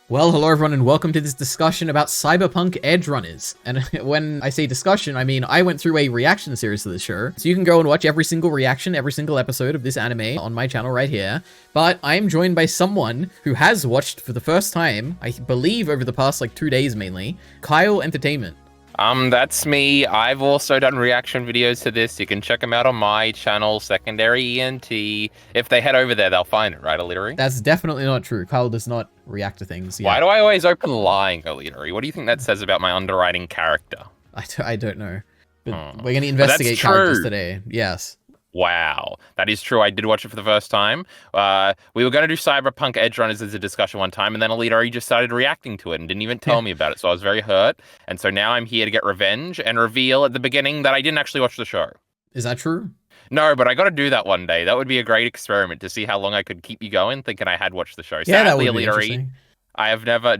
Well, hello everyone and welcome to this discussion about Cyberpunk Edgerunners. And when I say discussion, I mean I went through a reaction series to the show. So you can go and watch every single reaction, every single episode of this anime on my channel right here. But I am joined by someone who has watched for the first time, I believe over the past 2 days mainly, Kyle Entertainment. That's me. I've also done reaction videos to this. You can check them out on my channel, Secondary ENT. If they head over there, they'll find it, right, Alidori? That's definitely not true. Kyle does not react to things. Why do I always open lying, Alidori? What do you think that says about my underwriting character? I don't know. But we're going to investigate characters today. Yes. Wow, that is true. I did watch it for the first time. We were going to do Cyberpunk Edgerunners as a discussion one time, and then Alidori just started reacting to it and didn't even tell me about it, so I was very hurt. And so now I'm here to get revenge and reveal at the beginning that I didn't actually watch the show. Is that true? No, but I got to do that one day. That would be a great experiment to see how long I could keep you going thinking I had watched the show. Yeah, Sadly, that would be Alidori, interesting.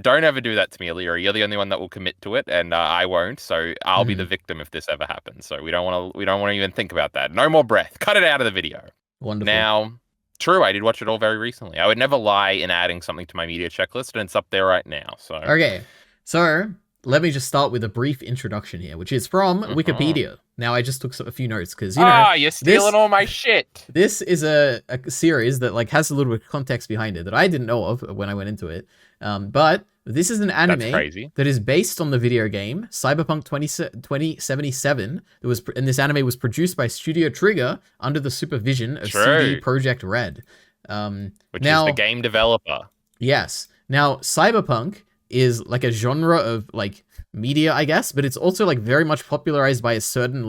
don't ever do that to me, Alira. You're the only one that will commit to it, and I won't. So I'll be the victim if this ever happens. So we don't want to even think about that. No more breath. Cut it out of the video. Wonderful. Now, true, I did watch it all very recently. I would never lie in adding something to my media checklist, and it's up there right now. So okay, so let me just start with a brief introduction here, which is from Wikipedia. Now, I just took a few notes because, you're stealing all my shit. This is a series that has a little bit of context behind it that I didn't know of when I went into it. But this is an anime that is based on the video game Cyberpunk 2077. And this anime was produced by Studio Trigger under the supervision of CD Projekt Red. Which is the game developer. Yes. Now, Cyberpunk is a genre of media, I guess, but it's also very much popularized by a certain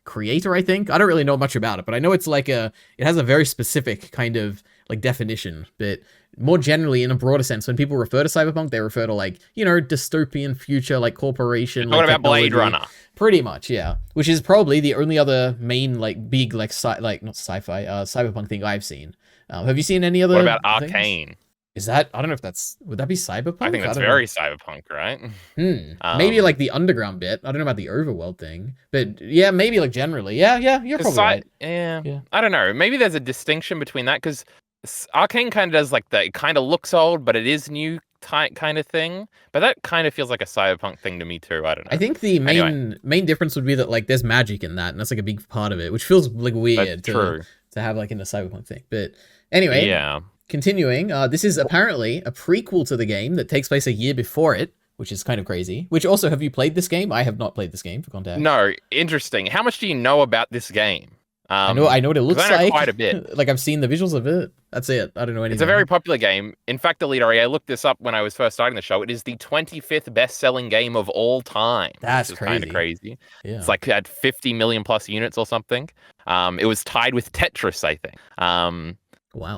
creator, I think. I don't really know much about it, but I know it's it has a very specific kind of definition. But more generally, in a broader sense, when people refer to Cyberpunk, they refer to dystopian future, corporation. What about Blade Runner? Pretty much, yeah. Which is probably the only other main big not sci-fi cyberpunk thing I've seen. Have you seen any other? What about Arcane? Is that, I don't know if would that be Cyberpunk? I think that's very Cyberpunk, right? Maybe the underground bit. I don't know about the overworld thing, but yeah, maybe generally. Yeah, you're probably right. Yeah. I don't know. Maybe there's a distinction between that because Arcane kind of does it kind of looks old, but it is new kind of thing. But that kind of feels like a Cyberpunk thing to me too. I don't know. I think the main difference would be that there's magic in that, and that's a big part of it, which feels weird to have in a Cyberpunk thing. But anyway, yeah. Continuing, this is apparently a prequel to the game that takes place a year before it, which is kind of crazy. Which also, have you played this game? I have not played this game, for context. No, interesting. How much do you know about this game? I know what it looks like. Quite a bit. I've seen the visuals of it. That's it. I don't know anything. It's a very popular game. In fact, Alidori, I looked this up when I was first starting the show. It is the 25th best-selling game of all time. That's crazy. Kind of crazy. Yeah. It's had 50 million plus units or something. It was tied with Tetris, I think. Wow.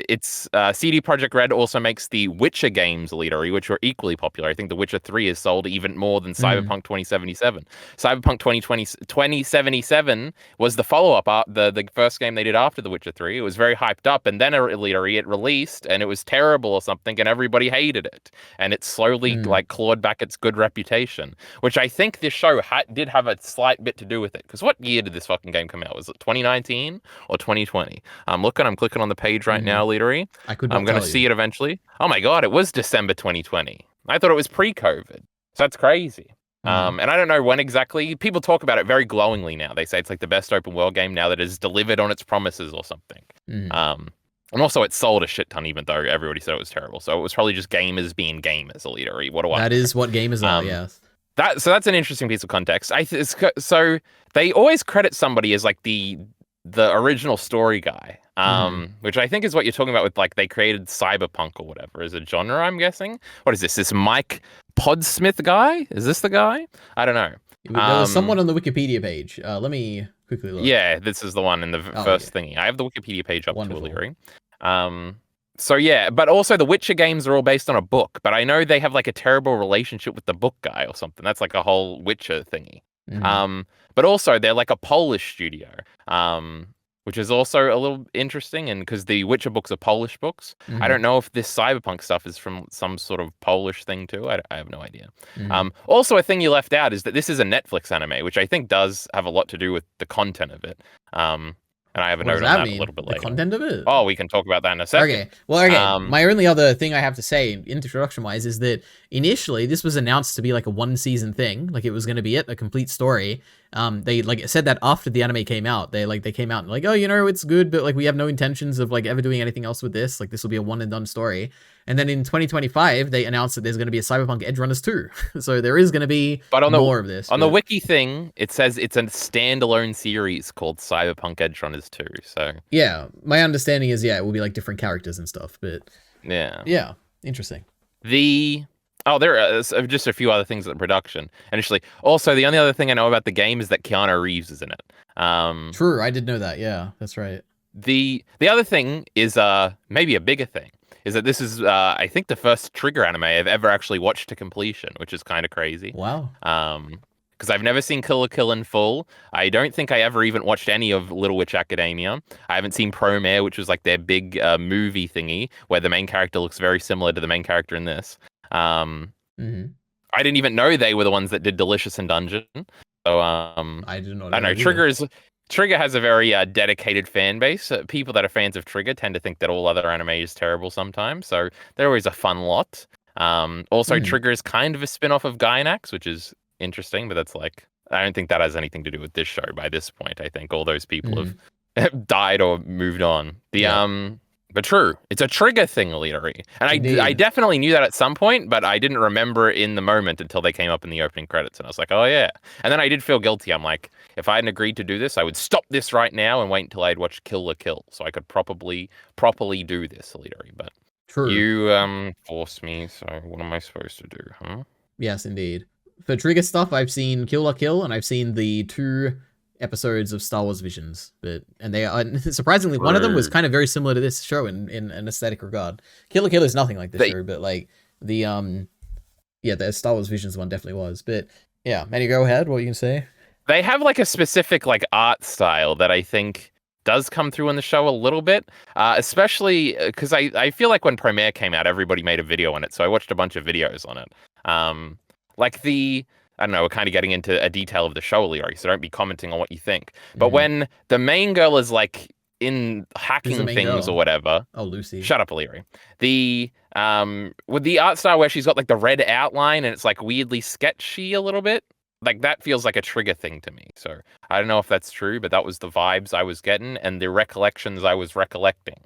It's CD Projekt Red also makes the Witcher games, Alidori, which were equally popular. I think The Witcher 3 is sold even more than Cyberpunk 2077. Cyberpunk 2077 was the follow-up, the first game they did after The Witcher 3. It was very hyped up, and then Alidori, it released, and it was terrible or something, and everybody hated it. And it slowly clawed back its good reputation, which I think this show did have a slight bit to do with it. Because what year did this fucking game come out? Was it 2019 or 2020? I'm clicking on the page right now, Alidori. I'm going to see it eventually. Oh my god, it was December 2020. I thought it was pre-COVID. So that's crazy. And I don't know when exactly. People talk about it very glowingly now. They say it's the best open world game now that is delivered on its promises or something. And also it sold a shit ton, even though everybody said it was terrible. So it was probably just gamers being gamers, Alidori. What do I know? That is what gamers are, yes. So that's an interesting piece of context. So they always credit somebody as the original story guy, which I think is what you're talking about with they created Cyberpunk or whatever as a genre, I'm guessing. What is this Mike Podsmith guy? Is this the guy? I don't know. There was someone on the Wikipedia page. Let me quickly look. Yeah, this is the one in the first thingy. I have the Wikipedia page up to Illyri. So yeah, but also the Witcher games are all based on a book, but I know they have a terrible relationship with the book guy or something. That's a whole Witcher thingy. But also they're a Polish studio, which is also a little interesting, and because the Witcher books are Polish books. I don't know if this Cyberpunk stuff is from some sort of Polish thing too. I have no idea. Also, a thing you left out is that this is a Netflix anime, which I think does have a lot to do with the content of it. and I have a What does note on that that a mean? little bit The later. content of it? Oh, we can talk about that in a second. Okay. Well, okay. Um, My only other thing I have to say, introduction-wise, is that initially this was announced to be like a one-season thing. Like it was going to be a complete story. They like said that after the anime came out. They came out and like, oh, it's good, but like we have no intentions of like ever doing anything else with this. Like this will be a one-and-done story. And then in 2025, they announced that there's going to be a Cyberpunk Edgerunners 2. So there is going to be but more of this. The wiki thing, it says it's a standalone series called Cyberpunk Edgerunners 2. So yeah, my understanding is it will be like different characters and stuff. But yeah, interesting. There are just a few other things in production initially. Also, the only other thing I know about the game is that Keanu Reeves is in it. True, I did know that. Yeah, that's right. The other thing is maybe a bigger thing. Is that this is, I think, the first Trigger anime I've ever actually watched to completion, which is kind of crazy. Wow. Because I've never seen Kill la Kill in full. I don't think I ever even watched any of Little Witch Academia. I haven't seen Promare, which was like their big movie thingy, where the main character looks very similar to the main character in this. I didn't even know they were the ones that did Delicious in Dungeon. So I didn't know. I don't know. Trigger has a very dedicated fan base. People that are fans of Trigger tend to think that all other anime is terrible sometimes, so they're always a fun lot. Also, Trigger is kind of a spin-off of Gainax, which is interesting, but that's like, I don't think that has anything to do with this show by this point. I think all those people have died or moved on. But true, it's a Trigger thing, Leadery. And I definitely knew that at some point, but I didn't remember in the moment until they came up in the opening credits. And I was like, oh, yeah. And then I did feel guilty. I'm like, if I hadn't agreed to do this, I would stop this right now and wait until I'd watched Kill la Kill. So I could properly do this, Leadery. But you forced me, so what am I supposed to do, huh? Yes, indeed. For Trigger stuff, I've seen Kill la Kill, and I've seen the 2 episodes of Star Wars Visions, and they are surprisingly one of them was kind of very similar to this show in an aesthetic regard. Kill la Kill is nothing like this show, but like the Star Wars Visions one definitely was. But yeah, Manny, go ahead. What you can say? They have like a specific like art style that I think does come through in the show a little bit, especially because I feel like when Premiere came out, everybody made a video on it, so I watched a bunch of videos on it. I don't know, we're kind of getting into a detail of the show, Leroy, so don't be commenting on what you think. But when the main girl is like in hacking things or whatever. Oh, Lucy. Shut up, Leary. With the art style where she's got like the red outline and it's like weirdly sketchy a little bit, like that feels like a Trigger thing to me. So I don't know if that's true, but that was the vibes I was getting and the recollections I was recollecting.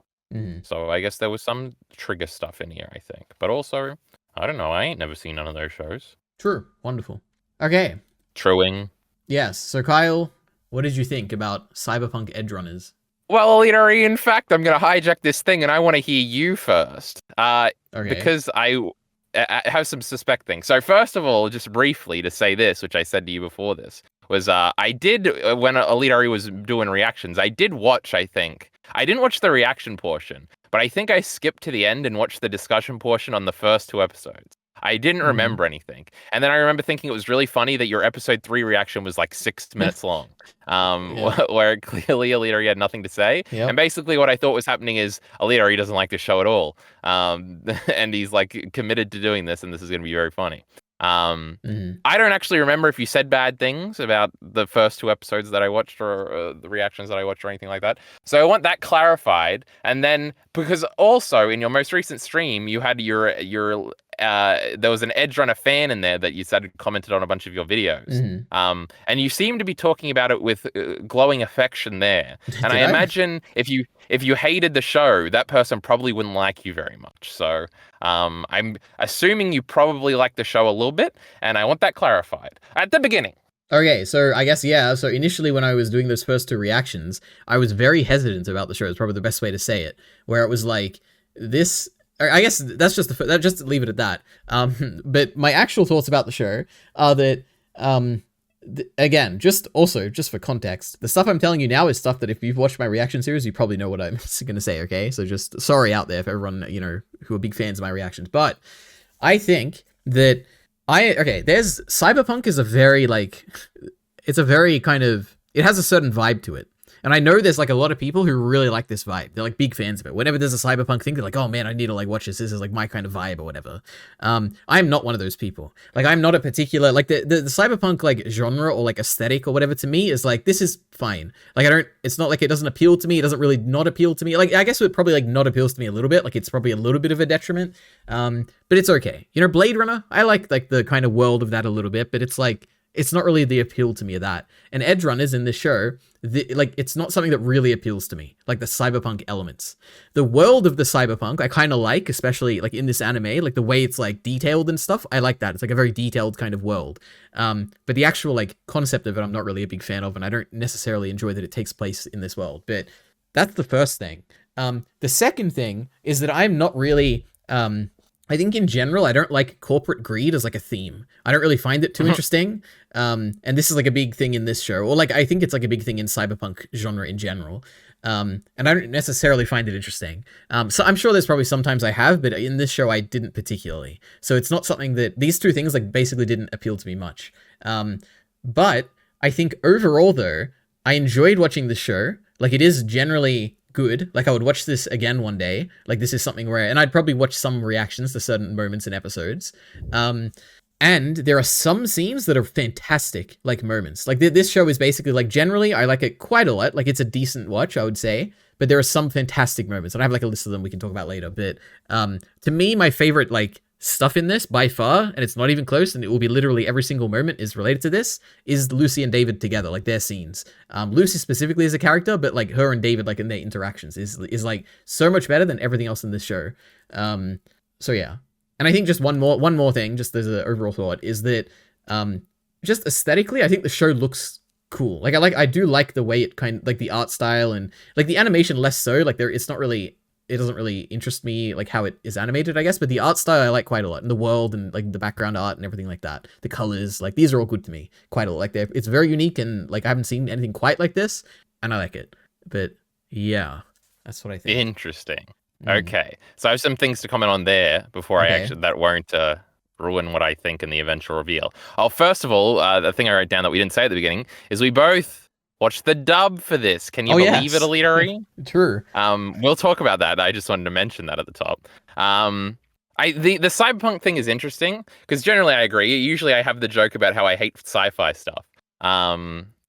So I guess there was some Trigger stuff in here, I think. But also, I don't know, I ain't never seen none of those shows. True. Wonderful. Okay. Truing. Yes. So Kyle, what did you think about Cyberpunk Edgerunners? Well, in fact, I'm going to hijack this thing and I want to hear you first. Because I have some suspect things. So first of all, just briefly to say this, which I said to you before this, was I did, when Elite was doing reactions, I did watch, I think. I didn't watch the reaction portion, but I think I skipped to the end and watched the discussion portion on the first 2 episodes. I didn't remember anything. And then I remember thinking it was really funny that your episode 3 reaction was like 6 minutes long, where clearly Alidari had nothing to say. Yep. And basically what I thought was happening is Alidari doesn't like the show at all. And he's like committed to doing this, and this is going to be very funny. I don't actually remember if you said bad things about the first 2 episodes that I watched or the reactions that I watched or anything like that. So I want that clarified. And then, because also in your most recent stream, you had your there was an Edgerunner fan in there that you said commented on a bunch of your videos. And you seem to be talking about it with glowing affection there. And I imagine if you hated the show, that person probably wouldn't like you very much. So I'm assuming you probably like the show a little bit, and I want that clarified at the beginning. Okay, so I guess, yeah, so initially when I was doing those first 2 reactions, I was very hesitant about the show. It's probably the best way to say it, where it was like, this... I guess that's just just leave it at that. But my actual thoughts about the show are that, again, just for context, the stuff I'm telling you now is stuff that if you've watched my reaction series, you probably know what I'm going to say, okay? So just sorry out there for everyone, who are big fans of my reactions. But I think that Cyberpunk is a very, it's a very kind of, it has a certain vibe to it. And I know there's like a lot of people who really like this vibe. They're like big fans of it. Whenever there's a cyberpunk thing, they're like, oh man, I need to like watch this. This is like my kind of vibe or whatever. I'm not one of those people. Like I'm not a particular, like the cyberpunk like genre or like aesthetic or whatever to me is like, this is fine. Like it's not like it doesn't appeal to me. It doesn't really not appeal to me. Like I guess it probably like not appeals to me a little bit. Like it's probably a little bit of a detriment. But it's okay. You know, Blade Runner, I like the kind of world of that a little bit, but it's like, it's not really the appeal to me of that. And Edgerunners in this show, like it's not something that really appeals to me, like the cyberpunk elements. The world of the cyberpunk I kind of like, especially like in this anime, like the way it's like detailed and stuff. I like that. It's like a very detailed kind of world. But the actual like concept of it, I'm not really a big fan of, and I don't necessarily enjoy that it takes place in this world. But that's the first thing. The second thing is that I'm not really... I think in general, I don't like corporate greed as like a theme. I don't really find it too interesting. And this is like a big thing in this show, or like I think it's like a big thing in cyberpunk genre in general. And I don't necessarily find it interesting. So I'm sure there's probably sometimes I have, but in this show I didn't particularly. So it's not something that these two things like basically didn't appeal to me much. But I think overall though, I enjoyed watching the show. Like it is generally good. Like I would watch this again one day. Like this is something where, and I'd probably watch some reactions to certain moments in episodes. And there are some scenes that are fantastic, like moments. Like this show is basically like generally I like it quite a lot. Like it's a decent watch, I would say. But there are some fantastic moments, and I have like a list of them we can talk about later. But to me, my favorite like stuff in this by far, and it's not even close, and it will be literally every single moment is related to this, is Lucy and David together, like their scenes. Lucy specifically as a character, but like her and David like in their interactions is like so much better than everything else in this show. So yeah. And I think just one more thing, just as an overall thought, is that just aesthetically, I think the show looks cool. Like I do like the way it kind of like the art style, and like the animation less so. Like it doesn't really interest me like how it is animated, I guess, but the art style I like quite a lot, and the world and like the background art and everything like that. The colors, like these are all good to me quite a lot. Like it's very unique, and like I haven't seen anything quite like this, and I like it. But yeah, that's what I think. Interesting. Okay, so I have some things to comment on there before I actually that won't ruin what I think in the eventual reveal. Oh, first of all, the thing I wrote down that we didn't say at the beginning is we both watched the dub for this. Can you believe it, Elitari? True. We'll talk about that. I just wanted to mention that at the top. The cyberpunk thing is interesting because generally I agree. Usually I have the joke about how I hate sci-fi stuff.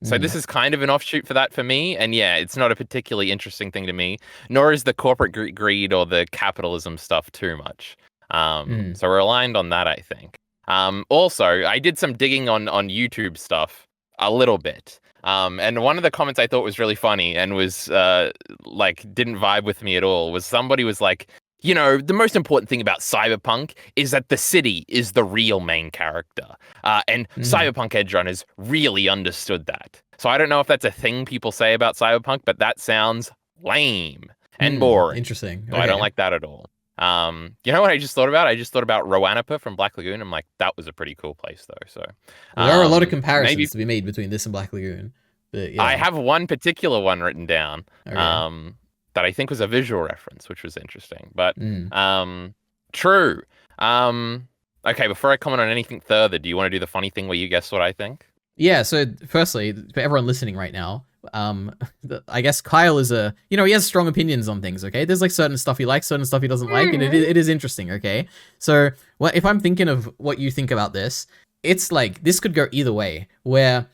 So this is kind of an offshoot for that for me. And yeah, it's not a particularly interesting thing to me, nor is the corporate greed or the capitalism stuff too much. So we're aligned on that, I think. Also, I did some digging on YouTube stuff a little bit. And one of the comments I thought was really funny and was like didn't vibe with me at all was somebody was like, you know, the most important thing about Cyberpunk is that the city is the real main character. And Cyberpunk Edgerunners really understood that. So I don't know if that's a thing people say about Cyberpunk, but that sounds lame and boring. Interesting. So I don't like that at all. You know what I just thought about? I just thought about Roanoke from Black Lagoon. I'm like, that was a pretty cool place though. So there are a lot of comparisons to be made between this and Black Lagoon. But, yeah. I have one particular one written down. That I think was a visual reference, which was interesting. But true. Okay, before I comment on anything further, do you want to do the funny thing where you guess what I think? Yeah, so firstly, for everyone listening right now, I guess Kyle is he has strong opinions on things, okay? There's like certain stuff he likes, certain stuff he doesn't like, and it is interesting, okay? So if I'm thinking of what you think about this, it's like, this could go either way, where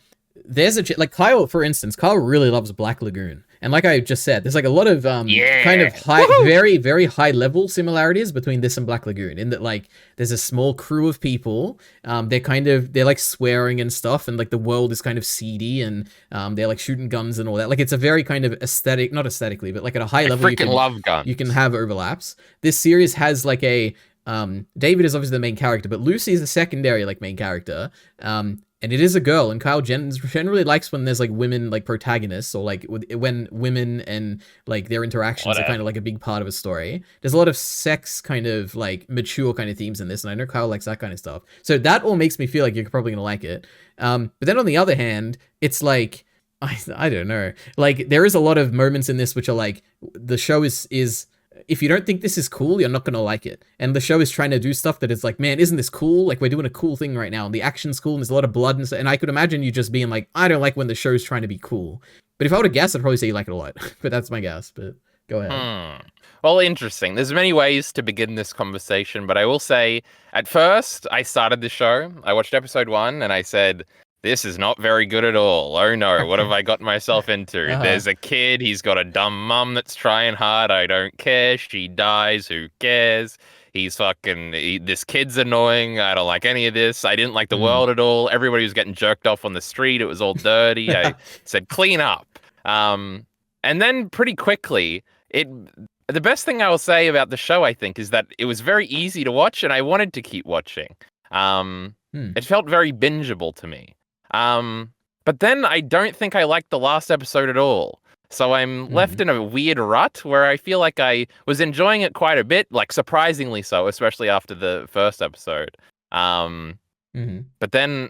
there's like Kyle, for instance, Kyle really loves Black Lagoon. And like I just said, there's like a lot of kind of high, very, very high level similarities between this and Black Lagoon, in that like there's a small crew of people. They're like swearing and stuff, and like the world is kind of seedy, and they're like shooting guns and all that. Like it's a very kind of aesthetic, not aesthetically, but like at a high level, love guns. You can have overlaps. This series has like a David is obviously the main character, but Lucy is the secondary like main character. And it is a girl, and Kyle generally likes when there's like women like protagonists, or like when women and like their interactions are kind of like a big part of a story. There's a lot of sex kind of like mature kind of themes in this, and I know Kyle likes that kind of stuff. So that all makes me feel like you're probably gonna like it. But then on the other hand, it's like I don't know. Like there is a lot of moments in this which are like the show is if you don't think this is cool, you're not going to like it. And the show is trying to do stuff that is like, man, isn't this cool? Like, we're doing a cool thing right now. And the action's cool, and there's a lot of blood and stuff. And I could imagine you just being like, I don't like when the show's trying to be cool. But if I were to guess, I'd probably say you like it a lot. But that's my guess. But go ahead. Well, interesting. There's many ways to begin this conversation, but I will say, at first, I started the show. I watched episode 1, and I said, this is not very good at all. Oh no, what have I gotten myself into? There's a kid, he's got a dumb mum that's trying hard. I don't care. She dies. Who cares? He's this kid's annoying. I don't like any of this. I didn't like the world at all. Everybody was getting jerked off on the street. It was all dirty. I said, clean up. And then pretty quickly, the best thing I will say about the show, I think, is that it was very easy to watch, and I wanted to keep watching. It felt very bingeable to me. But then I don't think I liked the last episode at all. So I'm left in a weird rut where I feel like I was enjoying it quite a bit, like surprisingly so, especially after the first episode. But then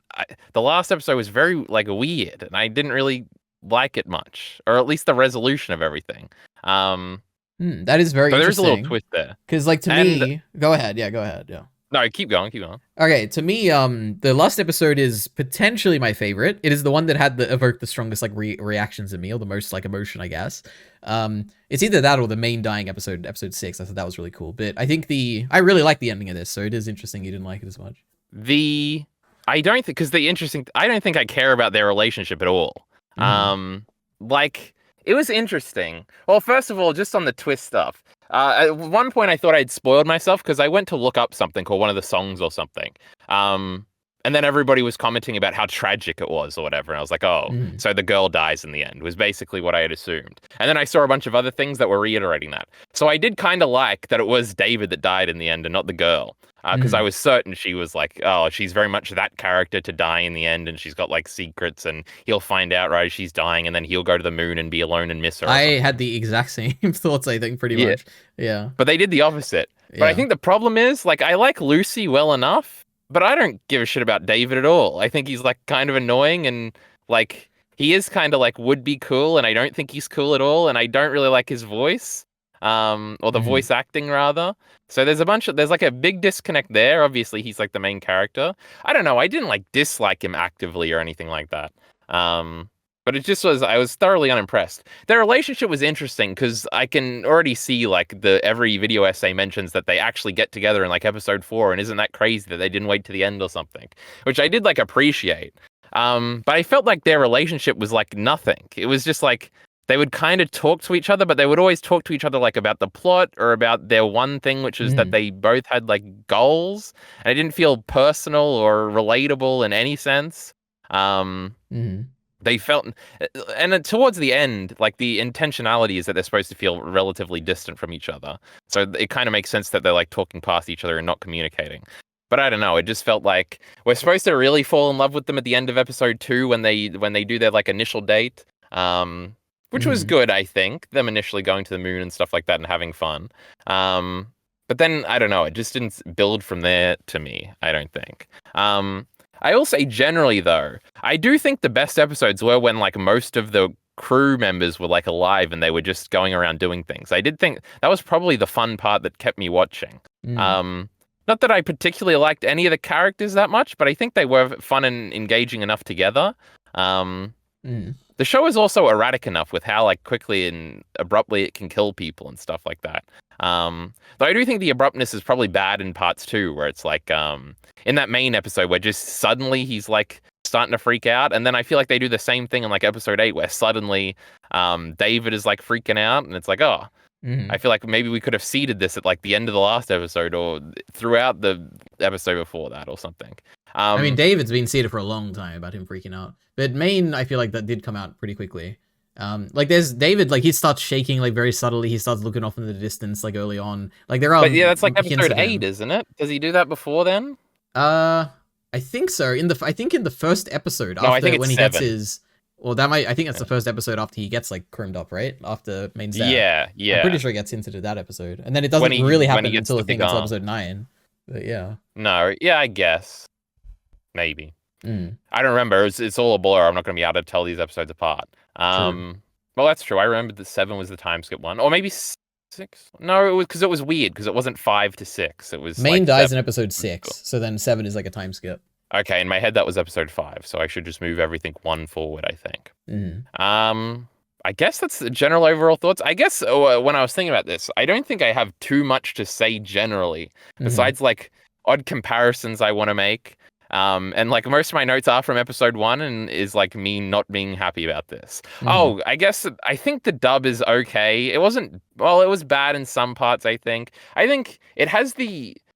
the last episode was very like weird, and I didn't really like it much, or at least the resolution of everything. That is very interesting. There's a little twist there. Because like to me, go ahead. Yeah, go ahead. Yeah. No, keep going. Okay, to me, the last episode is potentially my favorite. It is the one that had evoked the strongest like reactions in me, or the most like emotion, I guess. It's either that or the main dying episode 6. I thought that was really cool. But I think I really like the ending of this, so it is interesting you didn't like it as much. I don't think I care about their relationship at all. Like, it was interesting. Well, first of all, just on the twist stuff. At one point, I thought I'd spoiled myself because I went to look up something called one of the songs or something. And then everybody was commenting about how tragic it was or whatever. And I was like, so the girl dies in the end, was basically what I had assumed. And then I saw a bunch of other things that were reiterating that. So I did kind of like that it was David that died in the end and not the girl. Because I was certain she was like, she's very much that character to die in the end, and she's got like secrets, and he'll find out right as she's dying, and then he'll go to the moon and be alone and miss her. I had the exact same thoughts, I think, pretty much. Yeah. But they did the opposite. But I think the problem is, like, I like Lucy well enough, but I don't give a shit about David at all. I think he's like kind of annoying, and like he is kind of like would be cool, and I don't think he's cool at all, and I don't really like his voice. Or the voice acting rather. So there's like a big disconnect there. Obviously, he's like the main character. I don't know. I didn't like dislike him actively or anything like that. But it just I was thoroughly unimpressed. Their relationship was interesting because I can already see like every video essay mentions that they actually get together in like episode 4, and isn't that crazy that they didn't wait to the end or something, which I did like appreciate. But I felt like their relationship was like nothing. It was just like, they would kind of talk to each other, but they would always talk to each other like about the plot or about their one thing, which is that they both had like goals, and it didn't feel personal or relatable in any sense. They felt, and towards the end, like the intentionality is that they're supposed to feel relatively distant from each other. So it kind of makes sense that they're like talking past each other and not communicating. But I don't know. It just felt like we're supposed to really fall in love with them at the end of episode 2 when they do their like initial date. Which was good, I think, them initially going to the moon and stuff like that and having fun. But then, I don't know, it just didn't build from there to me, I don't think. I will say generally, though, I do think the best episodes were when, like, most of the crew members were, like, alive and they were just going around doing things. I did think that was probably the fun part that kept me watching. Not that I particularly liked any of the characters that much, but I think they were fun and engaging enough together. The show is also erratic enough with how like quickly and abruptly it can kill people and stuff like that. Though I do think the abruptness is probably bad in parts too, where it's like in that main episode where just suddenly he's like starting to freak out, and then I feel like they do the same thing in like episode 8 where suddenly David is like freaking out, and it's like, I feel like maybe we could have seeded this at like the end of the last episode or throughout the episode before that or something. I mean, David's been seeded for a long time about him freaking out. But Main, I feel like that did come out pretty quickly. Like there's David, like he starts shaking like very subtly. He starts looking off in the distance like early on. Like there are. But yeah, that's like episode 8, isn't it? Does he do that before then? I think so. I think in the first episode after I think when 7. he gets his. Well, I think that's the first episode after he gets like crimmed up, right? After Main's death. Yeah. I'm pretty sure he gets hinted at that episode, and then it doesn't really happen until I think until episode 9. But yeah. No, yeah, I guess. Maybe. I don't remember. It's all a blur. I'm not going to be able to tell these episodes apart. Well, that's true. I remember that 7 was the time skip one, or maybe 6. No, it was because it was weird because it wasn't 5 to 6. It was Main dies in episode 6, so then 7 is like a time skip. Okay, in my head that was episode 5, so I should just move everything 1 forward, I think. I guess that's the general overall thoughts. I guess when I was thinking about this, I don't think I have too much to say generally, Hmm. besides like odd comparisons I want to make. And like most of my notes are from episode one, and is like me not being happy about this. Hmm. Oh, I think the dub is okay. It wasn't, well, it was bad in some parts, I think. I think it has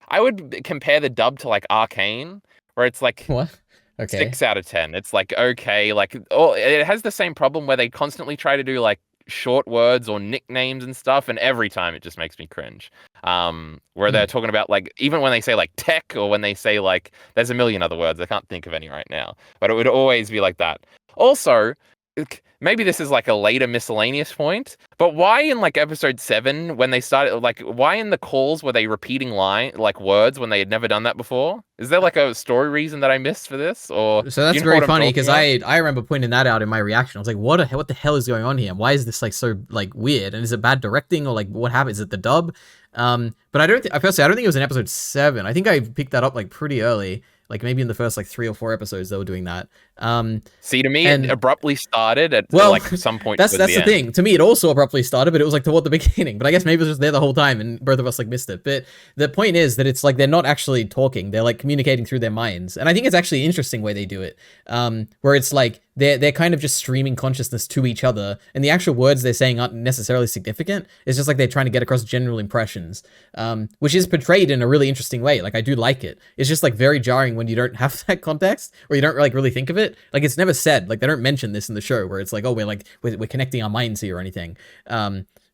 I would compare the dub to like Arcane, where it's like What? Okay. 6 out of 10. It's like okay, like oh, it has the same problem where they constantly try to do like short words or nicknames and stuff, and every time it just makes me cringe. Where they're Mm. talking about like even when they say like tech or when they say like there's a million other words I can't think of any right now, but it would always be like that. Also, maybe this is like a later miscellaneous point, but why in like episode 7 when they started like why in the calls were they repeating line like words when they had never done that before? Is there like a story reason that I missed for this, or So do that's you know very what I'm funny talking because about? I remember pointing that out in my reaction. I was like, what the hell is going on here? Why is this like so like weird? And is it bad directing or like what happened? Is it the dub? But I don't personally I don't think it was in episode 7. I think I picked that up like pretty early, like maybe in the first like 3 or 4 episodes they were doing that. See, to me, it And abruptly started at well, like some point that's towards that's the the end. thing. To me, it also abruptly started, but it was like toward the beginning. But I guess maybe it was just there the whole time, and both of us like missed it. But the point is that it's like they're not actually talking; they're like communicating through their minds, and I think it's actually an interesting way they do it, where it's like they're kind of just streaming consciousness to each other, and the actual words they're saying aren't necessarily significant. It's just like they're trying to get across general impressions, which is portrayed in a really interesting way. Like I do like it. It's just like very jarring when you don't have that context or you don't like really think of it. Like it's never said. Like they don't mention this in the show where it's like, oh, we're connecting our minds here or anything.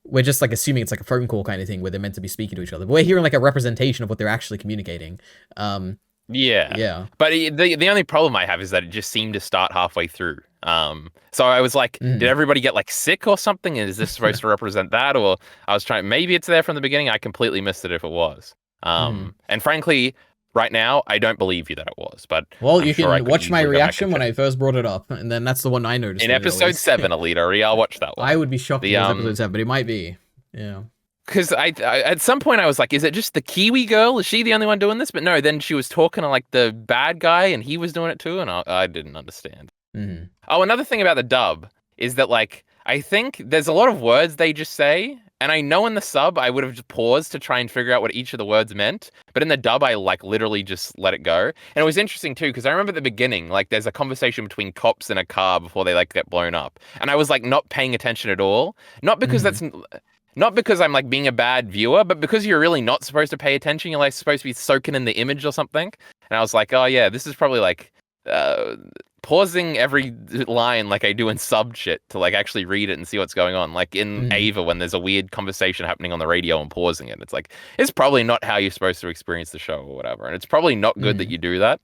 We're just like assuming it's like a phone call kind of thing where they're meant to be speaking to each other. But we're hearing like a representation of what they're actually communicating. Um, Yeah, yeah. but the only problem I have is that it just seemed to start halfway through. So I was like, did Mhm. everybody get like sick or something? Is this supposed to represent that? Or I was trying, maybe it's there from the beginning. I completely missed it if it was. Mhm. And frankly, right now, I don't believe you that it was, but Well, I'm you sure I can could watch my easily go back and reaction when check. I first brought it up, and then that's the one I noticed In really episode early. 7, Alita, I'll watch that I one. would be shocked if The it was episode 7, but it might be. Yeah. Because I at some point I was like, is it just the Kiwi girl? Is she the only one doing this? But no, then she was talking to like the bad guy, and he was doing it too, and I didn't understand. Mhm. Oh, another thing about the dub is that like I think there's a lot of words they just say, and I know in the sub I would have just paused to try and figure out what each of the words meant, but in the dub I like literally just let it go. And it was interesting too because I remember at the beginning like there's a conversation between cops in a car before they like get blown up, and I was like not paying attention at all, not because Mhm. that's not because I'm like being a bad viewer, but because you're really not supposed to pay attention. You're like supposed to be soaking in the image or something. And I was like, oh yeah, this is probably like uh, pausing every line like I do in sub shit to like actually read it and see what's going on. Like in Mhm. Ava, when there's a weird conversation happening on the radio and pausing it, it's like it's probably not how you're supposed to experience the show or whatever. And it's probably not good that Mhm. you do that.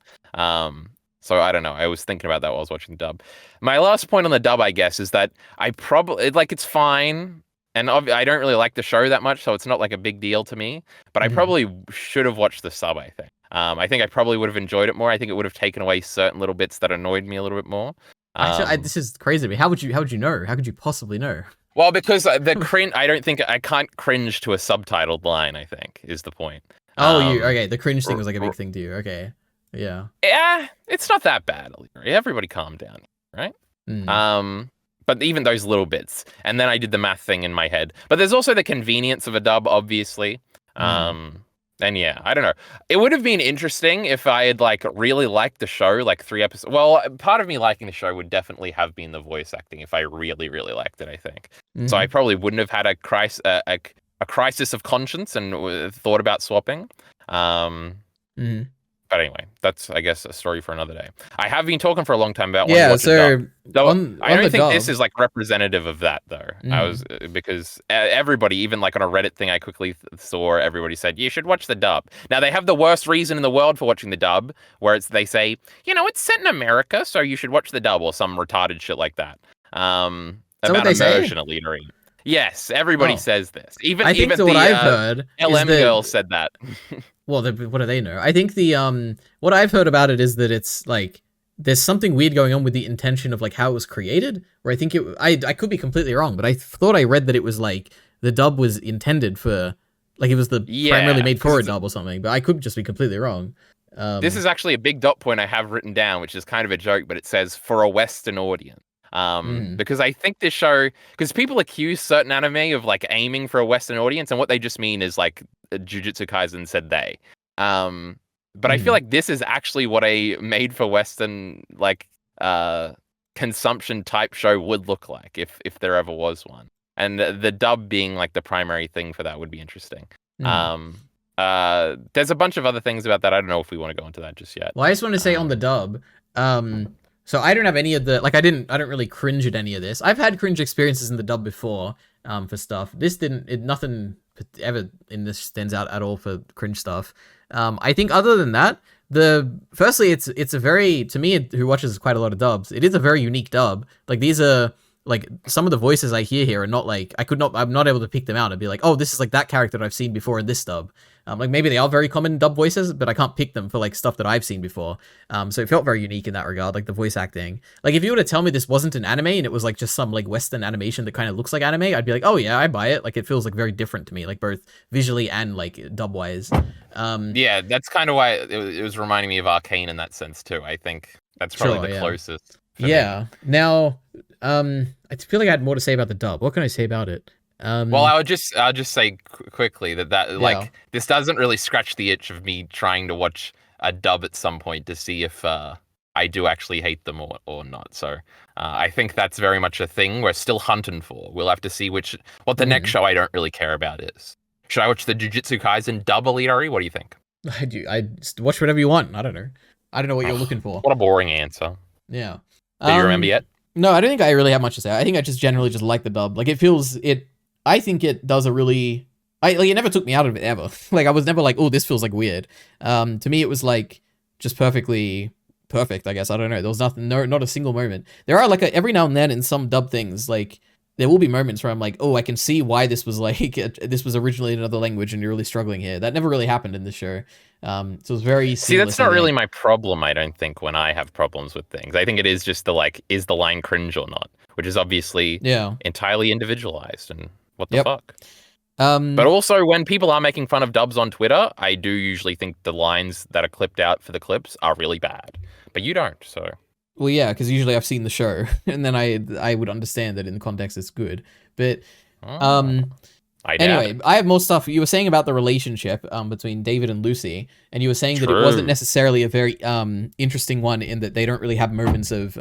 So I don't know. I was thinking about that while I was watching the dub. My last point on the dub, I guess, is that I probably like it's fine. And I don't really like the show that much, so it's not like a big deal to me. But I Mhm. probably should have watched the sub, I think. I think I probably would have enjoyed it more. I think it would have taken away certain little bits that annoyed me a little bit more. Actually, Um, this is crazy to me. How would you know? How could you possibly know? well, because the cringe, I don't think I can't cringe to a subtitled line, I think, is the point. Oh, you Um, okay? The cringe thing r- was like a r- big thing to you. Okay. Yeah. yeah, it's not that bad. Everybody calm down, right? Mm. Um, but even those little bits, and then I did the math thing in my head. But there's also the convenience of a dub, obviously. Mm. And yeah, I don't know. It would have been interesting if I had like really liked the show, like 3 episodes. Well, part of me liking the show would definitely have been the voice acting if I really, really liked it. I think so. I Mhm. probably wouldn't have had a crisis of conscience and thought about swapping. Um, Mhm. but anyway, that's I guess a story for another day. I have been talking for a long time about wanting to Yeah. watch a dub. So So I on the don't think this dub. is like representative of that though. I was Mhm. because everybody, even like on a Reddit thing I quickly saw, everybody said you should watch the dub. Now they have the worst reason in the world for watching the dub, where they say, you know, it's set in America, so you should watch the dub or some retarded shit like that. Is that what About they say? immersion elite. Yes, everybody Oh, says this. Even I think even that what the I've heard is LM that girl said that. well, what do they know? I think the what I've heard about it is that it's like there's something weird going on with the intention of like how it was created. Where I think I could be completely wrong, but I thought I read that it was like the dub was intended for like it was the primarily Yeah, made because for a dub or something. But I could just be completely wrong. this Um. is actually a big dot point I have written down, which is kind of a joke, but it says for a Western audience. Mm. Because I think this show, because people accuse certain anime of like aiming for a Western audience, and what they just mean is like Jujutsu Kaisen said they. But I feel Mm. like this is actually what a made for Western like uh consumption type show would look like if there ever was one. And the dub being like the primary thing for that would be interesting. Mm. There's a bunch of other things about that. I don't know if we want to go into that just yet. Well, I just want to say on the dub, so I don't have any of the like I don't really cringe at any of this. I've had cringe experiences in the dub before, for stuff. This nothing ever in this stands out at all for cringe stuff. I think other than that, firstly it's a very, to me who watches quite a lot of dubs, it is a very unique dub. Like these are like some of the voices I hear here are not like I'm not able to pick them out and be like, oh, this is like that character that I've seen before in this dub. Like maybe they are very common dub voices, but I can't pick them for like stuff that I've seen before. So it felt very unique in that regard, like the voice acting. Like if you were to tell me this wasn't an anime and it was like just some like Western animation that kind of looks like anime, I'd be like, oh yeah, I buy it. Like it feels like very different to me, like both visually and like dub wise. Yeah, that's kind of why it was reminding me of Arcane in that sense too. I think that's probably the closest. Yeah. Now, I feel like I had more to say about the dub. What can I say about it? Well, I'll just say quickly that like this doesn't really scratch the itch of me trying to watch a dub at some point to see if I do actually hate them or not. So I think that's very much a thing we're still hunting for. We'll have to see what the next show I don't really care about is. Should I watch the Jujutsu Kaisen dub, Elitari? What do you think? I just watch whatever you want. I don't know. I don't know what you're looking for. What a boring answer. Yeah. Do you remember yet? No, I don't think I really have much to say. I think I just generally just like the dub. Like I think it does a really, it never took me out of it ever. Like I was never like, oh, this feels like weird. To me, it was like just perfectly perfect, I guess. I don't know. There was nothing, not a single moment. There are like every now and then in some dub things, like there will be moments where I'm like, oh, I can see why this was like, this was originally in another language and you're really struggling here. That never really happened in the show. So it was very seamless. See, that's not really my problem, I don't think, when I have problems with things. I think it is just is the line cringe or not? Which is obviously entirely individualized and what the fuck. But also, when people are making fun of dubs on Twitter, I do usually think the lines that are clipped out for the clips are really bad. But you don't, so... Well, yeah, because usually I've seen the show, and then I would understand that in the context it's good. But anyway, I have more stuff. You were saying about the relationship between David and Lucy, and you were saying that it wasn't necessarily a very interesting one in that they don't really have moments of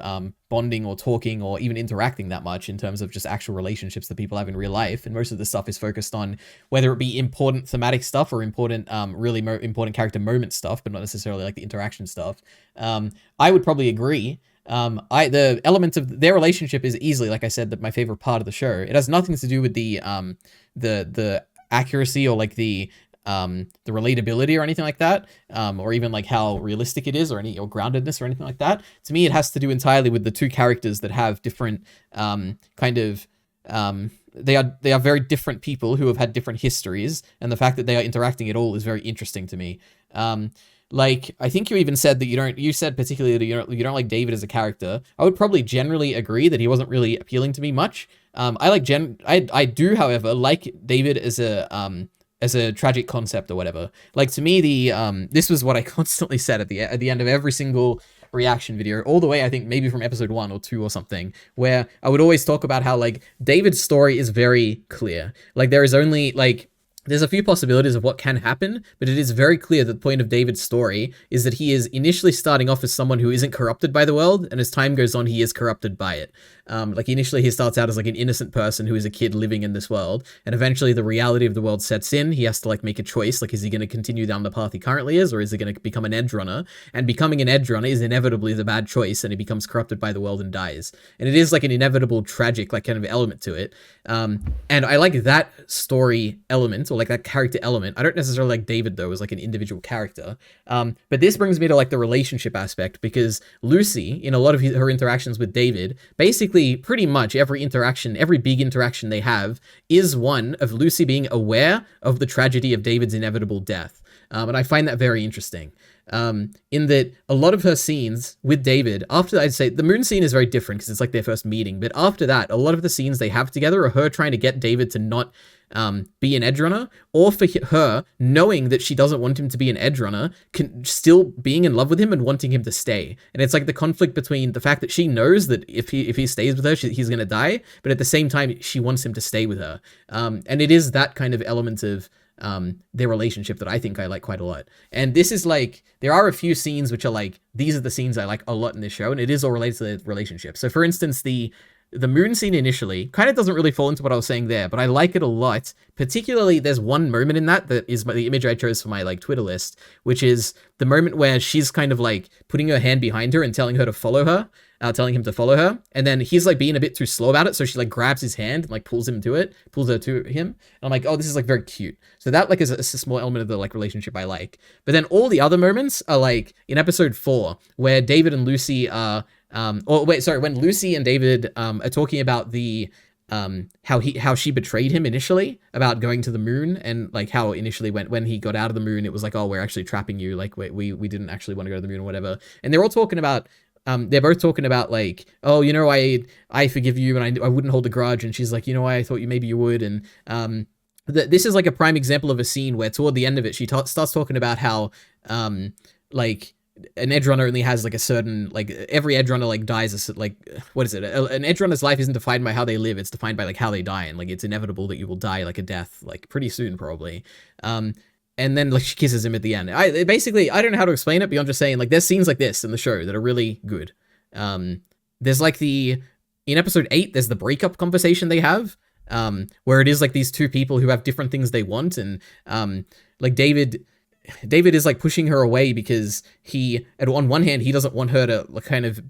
bonding or talking or even interacting that much in terms of just actual relationships that people have in real life. And most of the stuff is focused on whether it be important thematic stuff or important, really important character moment stuff, but not necessarily like the interaction stuff. I would probably agree. The element of their relationship is easily, like I said, my favorite part of the show. It has nothing to do with the accuracy or like the relatability or anything like that, or even like how realistic it is or groundedness or anything like that. To me, it has to do entirely with the two characters that have different they are very different people who have had different histories, and the fact that they are interacting at all is very interesting to me. Like, I think you even said that you said particularly that you don't like David as a character. I would probably generally agree that he wasn't really appealing to me much. I do, however, like David as a tragic concept or whatever. Like, to me, this was what I constantly said at the end of every single reaction video, all the way, I think maybe from episode 1 or 2 or something, where I would always talk about how, like, David's story is very clear. Like, there is only, like, there's a few possibilities of what can happen, but it is very clear that the point of David's story is that he is initially starting off as someone who isn't corrupted by the world, and as time goes on, he is corrupted by it. Like, initially he starts out as like an innocent person who is a kid living in this world, and eventually the reality of the world sets in. He has to like make a choice, like, is he going to continue down the path he currently is, or is he going to become an Edgerunner? And becoming an Edgerunner is inevitably the bad choice, and he becomes corrupted by the world and dies. And it is like an inevitable tragic like kind of element to it. And I like that story element, or like that character element. I don't necessarily like David though as like an individual character. But this brings me to like the relationship aspect, because Lucy, in a lot of her interactions with David, basically pretty much every big interaction they have is one of Lucy being aware of the tragedy of David's inevitable death. And I find that very interesting. in that a lot of her scenes with David, after I'd say the moon scene is very different because it's like their first meeting, but after that, a lot of the scenes they have together are her trying to get David to not be an Edgerunner, or for her knowing that she doesn't want him to be an Edgerunner, still being in love with him and wanting him to stay. And it's like the conflict between the fact that she knows that if he stays with her, he's gonna die, but at the same time she wants him to stay with her. And it is that kind of element of their relationship that I think I like quite a lot. And this is like, there are a few scenes which are like, these are the scenes I like a lot in this show, and it is all related to the relationship. So for instance, the moon scene initially kind of doesn't really fall into what I was saying there, but I like it a lot. Particularly, there's one moment in that is the image I chose for my like Twitter list, which is the moment where she's kind of like putting her hand behind her and telling her to follow her, telling him to follow her, and then he's like being a bit too slow about it, so she like grabs his hand and like pulls her to him, and I'm like, oh, this is like very cute. So that like is a small element of the like relationship I like. But then all the other moments are like in episode 4, where David and Lucy are when Lucy and David are talking about the how she betrayed him initially about going to the moon, and like how initially when he got out of the moon it was like, oh, we're actually trapping you, like we didn't actually want to go to the moon or whatever. And they're all talking about they're both talking about like, oh, you know, I forgive you and I wouldn't hold a grudge, and she's like, you know, I thought maybe you would. And this is like a prime example of a scene where toward the end of it she starts talking about how like an Edgerunner only has like a certain, like every Edgerunner like dies like, what is it, an Edgerunner's life isn't defined by how they live, it's defined by like how they die, and like it's inevitable that you will die like a death like pretty soon probably. And then like she kisses him at the end. Basically I don't know how to explain it beyond just saying like there's scenes like this in the show that are really good. There's like in episode 8 there's the breakup conversation they have, where it is like these two people who have different things they want, and like David is like pushing her away because on one hand he doesn't want her to kind of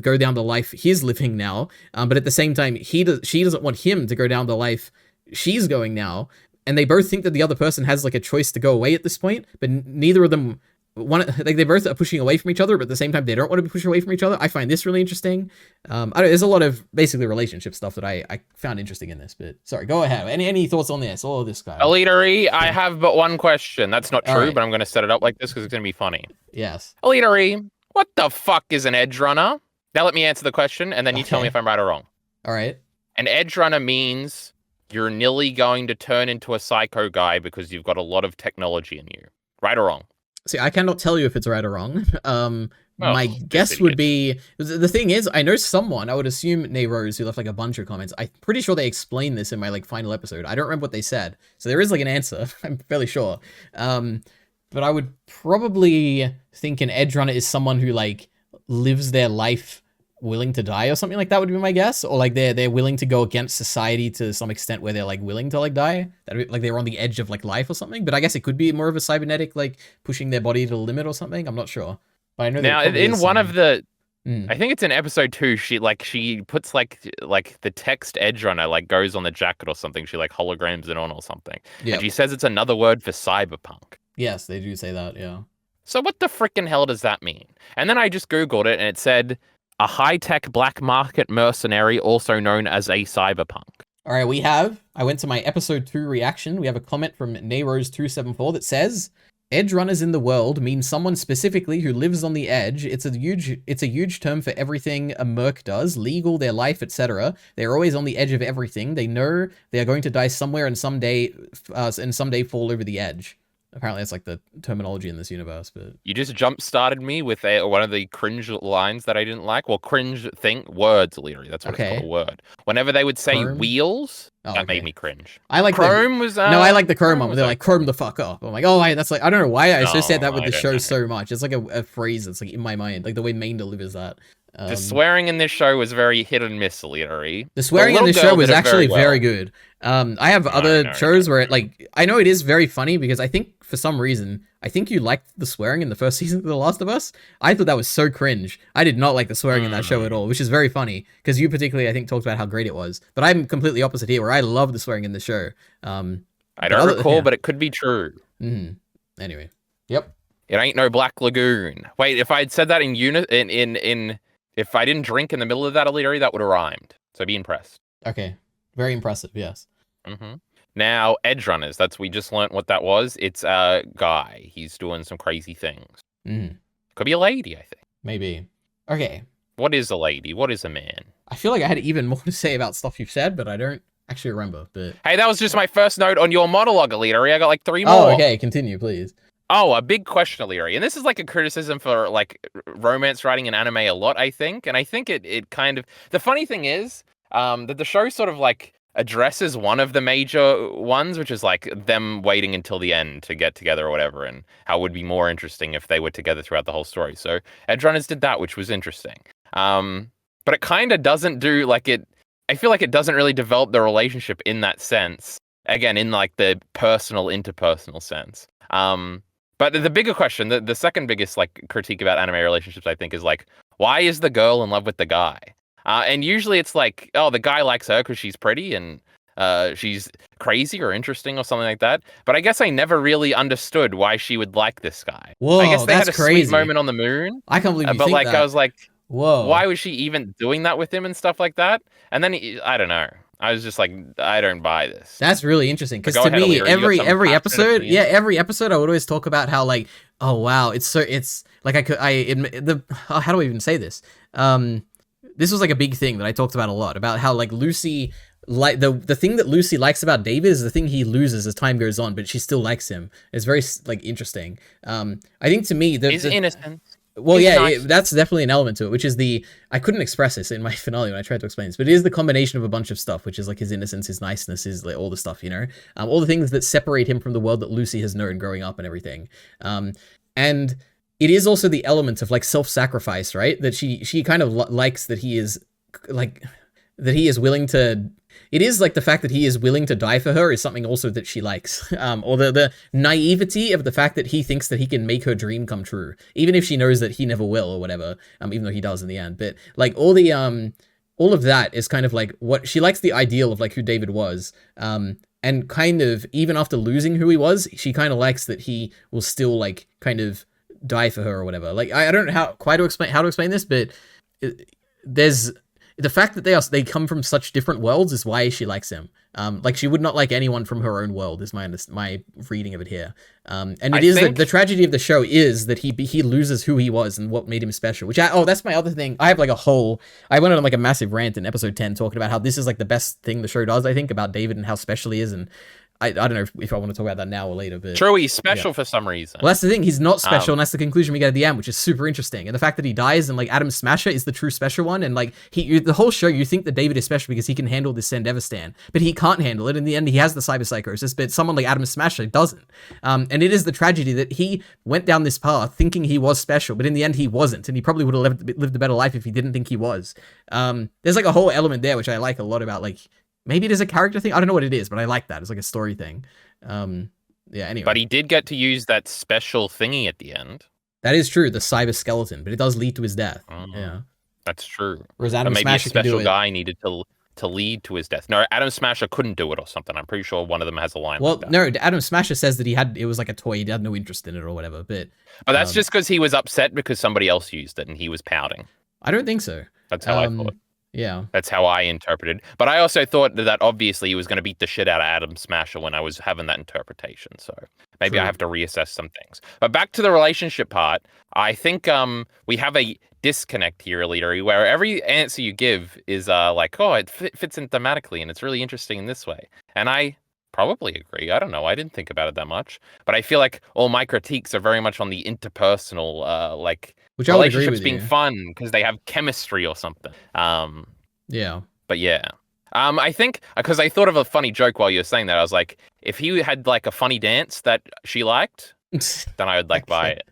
go down the life he's living now, but at the same time she doesn't want him to go down the life she's going now, and they both think that the other person has like a choice to go away at this point, but neither of them want, like they both are pushing away from each other, but at the same time they don't want to be pushed away from each other. I find this really interesting. There's a lot of basically relationship stuff that I found interesting in this, but sorry, go ahead. Any thoughts on this? All of this guy. Elitery, I have but one question. That's not true, right, but I'm going to set it up like this because it's going to be funny. Yes. Elitery, what the fuck is an Edgerunner? Now let me answer the question, and then you tell me if I'm right or wrong. All right. An Edgerunner means you're nearly going to turn into a psycho guy because you've got a lot of technology in you. Right or wrong? See, I cannot tell you if it's right or wrong. My guess would be, the thing is, I know someone, I would assume Nay Rose, who left like a bunch of comments. I'm pretty sure they explained this in my like final episode. I don't remember what they said. So there is like an answer, I'm fairly sure. But I would probably think an Edgerunner is someone who like lives their life willing to die or something like that would be my guess, or like they're willing to go against society to some extent where they're like willing to like die, that like they're on the edge of like life or something. But I guess it could be more of a cybernetic like pushing their body to the limit or something. I'm not sure, but I know now in one of the I think it's in episode 2, she puts like the text Edgerunner like goes on the jacket or something, she like holograms it on or something. Yep. And she says it's another word for cyberpunk. Yes, they do say that. Yeah, so what the frickin' hell does that mean? And then I just googled it and it said a high-tech black market mercenary, also known as a cyberpunk. All right, I went to my episode 2 reaction. We have a comment from Nayrose274 that says, Edgerunners in the world mean someone specifically who lives on the edge. It's a huge term for everything a merc does, legal, their life, etc. They're always on the edge of everything. They know they are going to die somewhere and someday fall over the edge. Apparently that's like the terminology in this universe, but... You just jump-started me with one of the cringe lines that I didn't like. Well, cringe words, literally. That's what it's called, a word. Whenever they would say wheels, that made me cringe. I like Chrome I like the Chrome one. They're like, Chrome the fuck up. I'm like, oh, that's like, I don't know why I associate that with the show so much. It's like a phrase that's like in my mind, like the way Maine delivers that. The swearing in this show was very hit and miss, literally. The swearing in this show was actually very good. I have other shows where like, I know it is very funny because I think for some reason, I think you liked the swearing in the first season of The Last of Us. I thought that was so cringe. I did not like the swearing in that show at all, which is very funny because you particularly, I think, talked about how great it was. But I'm completely opposite here, where I love the swearing in the show. I don't recall, but it could be true. Anyway, yep. It ain't no Black Lagoon. Wait, if I had said that if I didn't drink in the middle of that allitery, that would have rhymed. So be impressed. Okay, very impressive. Yes. Now, Edgerunners. We just learnt what that was. It's a guy. He's doing some crazy things. Mm, Could be a lady, I think. maybe. Okay. What is a lady? What is a man? I feel like I had even more to say about stuff you've said, but I don't actually remember. But Hey, that was just my first note on your monologue, Illyri. I got like 3 oh, more. okay. Continue, please. Oh, a big question, Illyri. And this is like a criticism for like romance writing in anime a lot, I think. And I think it kind of, the funny thing is that the show sort of like addresses one of the major ones, which is like them waiting until the end to get together or whatever, and how it would be more interesting if they were together throughout the whole story. So Edgerunners did that, which was interesting. But it kind of doesn't do like it. I feel like it doesn't really develop the relationship in that sense. Again, in like the personal, interpersonal sense. But the bigger question, the second biggest like critique about anime relationships, I think, is like, why is the girl in love with the guy? And usually it's like, oh, the guy likes her because she's pretty and she's crazy or interesting or something like that. But I guess I never really understood why she would like this guy. Whoa, I guess they that's had a crazy. sweet moment on the moon. I can't believe you but think like that. I was like, whoa, why was she even doing that with him and stuff like that? And then I don't know. I was just like, I don't buy this. That's really interesting because Go to ahead, me, Illyri, every episode, every episode, I would always talk about how like, oh wow, it's like how do I even say this? This was like a big thing that I talked about a lot about how like Lucy, like the thing that Lucy likes about David is the thing he loses as time goes on, but she still likes him. It's very like interesting. I think to me he's innocent. Well, he's yeah, nice. that's definitely an element to it, which is I couldn't express this in my finale when I tried to explain this, but it is the combination of a bunch of stuff, which is like his innocence, his niceness, his like all the stuff, you know, all the things that separate him from the world that Lucy has known growing up and everything. And it is also the element of like self-sacrifice, right? That she kind of likes that he is like, that he is willing to, it is like the fact that he is willing to die for her is something also that she likes. Or the naivety of the fact that he thinks that he can make her dream come true, even if she knows that he never will or whatever, even though he does in the end. But like all of that is kind of like what she likes, the ideal of like who David was. And kind of even after losing who he was, she kind of likes that he will still like kind of die for her or whatever. Like I don't know how to explain this, but there's the fact that they come from such different worlds is why she likes him. Like she would not like anyone from her own world is my reading of it here. And it is the tragedy of the show is that he loses who he was and what made him special, which that's my other thing. I have like I went on like a massive rant in episode 10 talking about how this is like the best thing the show does, I think, about David and how special he is. And I don't know if I want to talk about that now or later, but true, he's special for some reason. Well, that's the thing. He's not special, and that's the conclusion we get at the end, which is super interesting. And the fact that he dies and like Adam Smasher is the true special one, and like the whole show, you think that David is special because he can handle this Sandevistan, but he can't handle it. In the end, he has the cyberpsychosis, but someone like Adam Smasher doesn't. And it is the tragedy that he went down this path thinking he was special, but in the end, he wasn't, and he probably would have lived a better life if he didn't think he was. There's like a whole element there which I like a lot about like. Maybe it is a character thing. I don't know what it is, but I like that. It's like a story thing. Yeah, anyway. But he did get to use that special thingy at the end. That is true, the cyber skeleton, but it does lead to his death. Yeah. That's true. Whereas Adam maybe Smasher a special can do it. guy needed to lead to his death. No, Adam Smasher couldn't do it or something. I'm pretty sure one of them has a line well, like that. no, Adam Smasher says that it was like a toy. He had no interest in it or whatever. But that's just because he was upset because somebody else used it and he was pouting. I don't think so. That's how I thought. Yeah. That's how I interpreted. But I also thought that obviously he was going to beat the shit out of Adam Smasher when I was having that interpretation. So maybe I have to reassess some things. But back to the relationship part, I think we have a disconnect here, Illyri, where every answer you give is like, oh, it fits in thematically and it's really interesting in this way. And I probably agree. I don't know. I didn't think about it that much. But I feel like all my critiques are very much on the interpersonal, like, which I would agree relationships with being you. fun because they have chemistry or something. Yeah. But yeah. I think because I thought of a funny joke while you were saying that. I was like, if he had like a funny dance that she liked, then I would like buy it.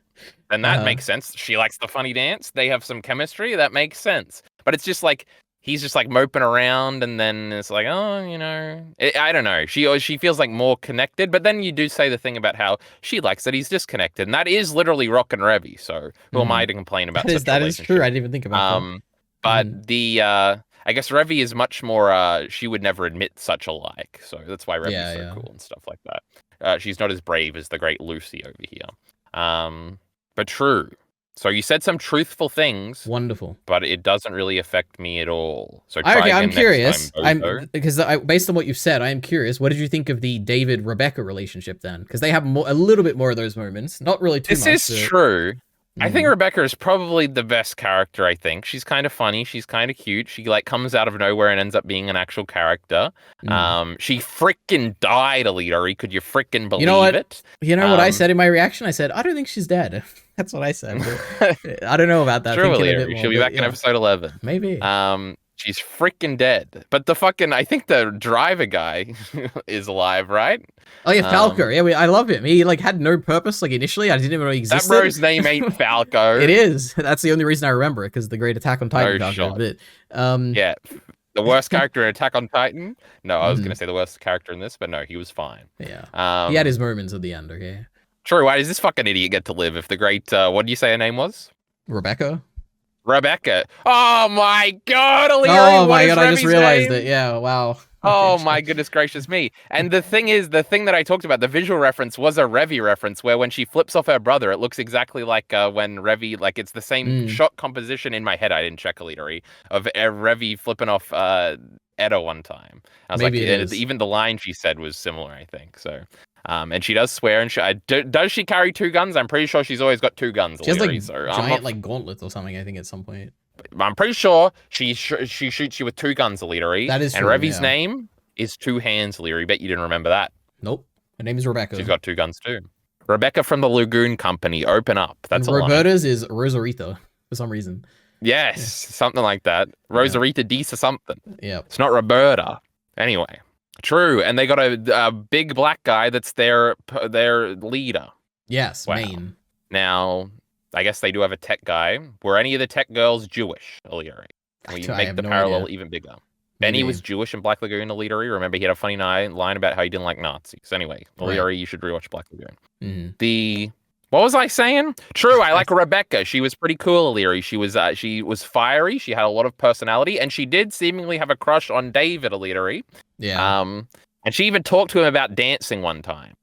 Then that makes sense. She likes the funny dance. They have some chemistry. That makes sense. But it's just like he's just like moping around, and then it's like, oh, you know, I don't know. She feels like more connected. But then you do say the thing about how she likes that he's disconnected, and that is literally Rock and Revy. So who am I to complain about? That is true. I didn't even think about that. But the I guess Revy is much more. She would never admit such a like, so that's why Revy's so cool and stuff like that. She's not as brave as the great Lucy over here. But true. So you said some truthful things. Wonderful. But it doesn't really affect me at all. So try again I'm curious. next time, because based on what you've said, I am curious. What did you think of the David Rebecca relationship then? Because they have a little bit more of those moments. Not really too much. This is true. I think Mm. Rebecca is probably the best character, I think. She's kind of funny. She's kind of cute. She like comes out of nowhere and ends up being an actual character. Mm. She freaking died, Alita. Could you freaking You know believe what? it? You know what I said in my reaction? I said, I don't think she's dead. That's what I said. But I don't know about that. True, Thinking a bit Alita. more, She'll be but back in yeah, episode 11. maybe. She's freaking dead. But the fucking, I think the driver guy is alive, right? Oh yeah, Falco. Yeah, I love him. He like had no purpose. Like initially, I didn't even know he That existed. bro's name ain't Falco. It is. That's the only reason I remember it, because the Great Attack on Titan. Oh, Falco. shot. But Yeah. The worst character in Attack on Titan? No, I was Mhm. going to say the worst character in this, but no, he was fine. Yeah, he had his moments at the end. Okay. True. Why does this fucking idiot get to live if the great, what did you say her name was? Rebecca. Rebecca. Oh my god, O'Leary, Oh what my is god, I just Remy's realized name? it. Yeah, wow. Oh Okay, my goodness gracious me. And the thing is, the thing that I talked about, the visual reference was a Revy reference where when she flips off her brother, it looks exactly like when Revy, like it's the same shot composition in my head. I didn't check Alitery of Revy flipping off Edo one time. I was Maybe like, it is. even the line she said was similar, I think. So, and she does swear, and does she carry two guns? I'm pretty sure she's always got two guns. She has like Alitery, so giant like gauntlets or something. I think at some point. I'm pretty sure she shoots you with two guns, Alitery. That is and true, Revy's yeah. name is Two Hands, Alitery. Bet you didn't remember that. Nope. Her name is Rebecca. She's got two guns too. Rebecca from the Lagoon Company. Open up. That's and a line. Roberta's is Rosarita for some reason. Yes, something like that. Rosarita Dees or something. Yeah. It's not Roberta. Anyway, true. And they got a big black guy that's their leader. Yes, Wow. Maine. Now, I guess they do have a tech guy. Were any of the tech girls Jewish, Alitery? We I make have the no parallel idea. even bigger. Benny was Jewish in Black Lagoon, Alitery. Remember, he had a funny line about how he didn't like Nazis. Anyway, Alitery, you should rewatch Black Lagoon. Mm-hmm. What was I saying? True, I like Rebecca. She was pretty cool, Alitery. She was fiery. She had a lot of personality, and she did seemingly have a crush on David, Alitery. Yeah. And she even talked to him about dancing one time,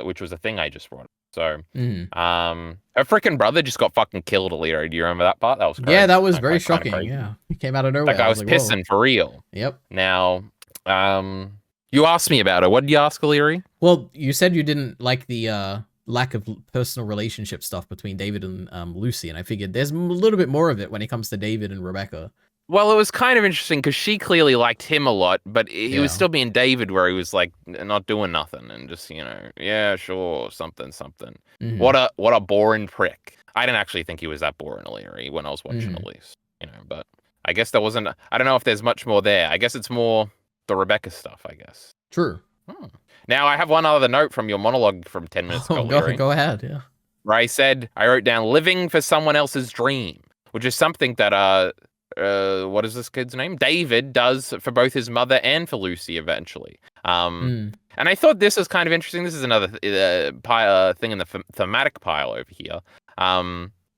which was a thing I just brought up. So, her freaking brother just got fucking killed, Alitery. Do you remember that part? That was crazy. Yeah, that was very shocking. Yeah, he came out of nowhere. That guy was like, pissing for real. Yep. Now, you asked me about her. What did you ask, Alitery? Well, you said you didn't like the lack of personal relationship stuff between David and Lucy, and I figured there's a little bit more of it when it comes to David and Rebecca. Well, it was kind of interesting because she clearly liked him a lot, but he was Yeah. still being David, where he was like not doing nothing and just yeah, sure, something. Mhm. What a boring prick. I didn't actually think he was that boring, Alitery, when I was watching, at least. But I guess there wasn't. I don't know if there's much more there. I guess it's more the Rebecca stuff. I guess. True. Now I have one other note from your monologue from 10 minutes ago. Go ahead. Yeah. Where I wrote down living for someone else's dream, which is something that what is this kid's name? David does for both his mother and for Lucy eventually. And I thought this was kind of interesting. This is another thing in the thematic pile over here,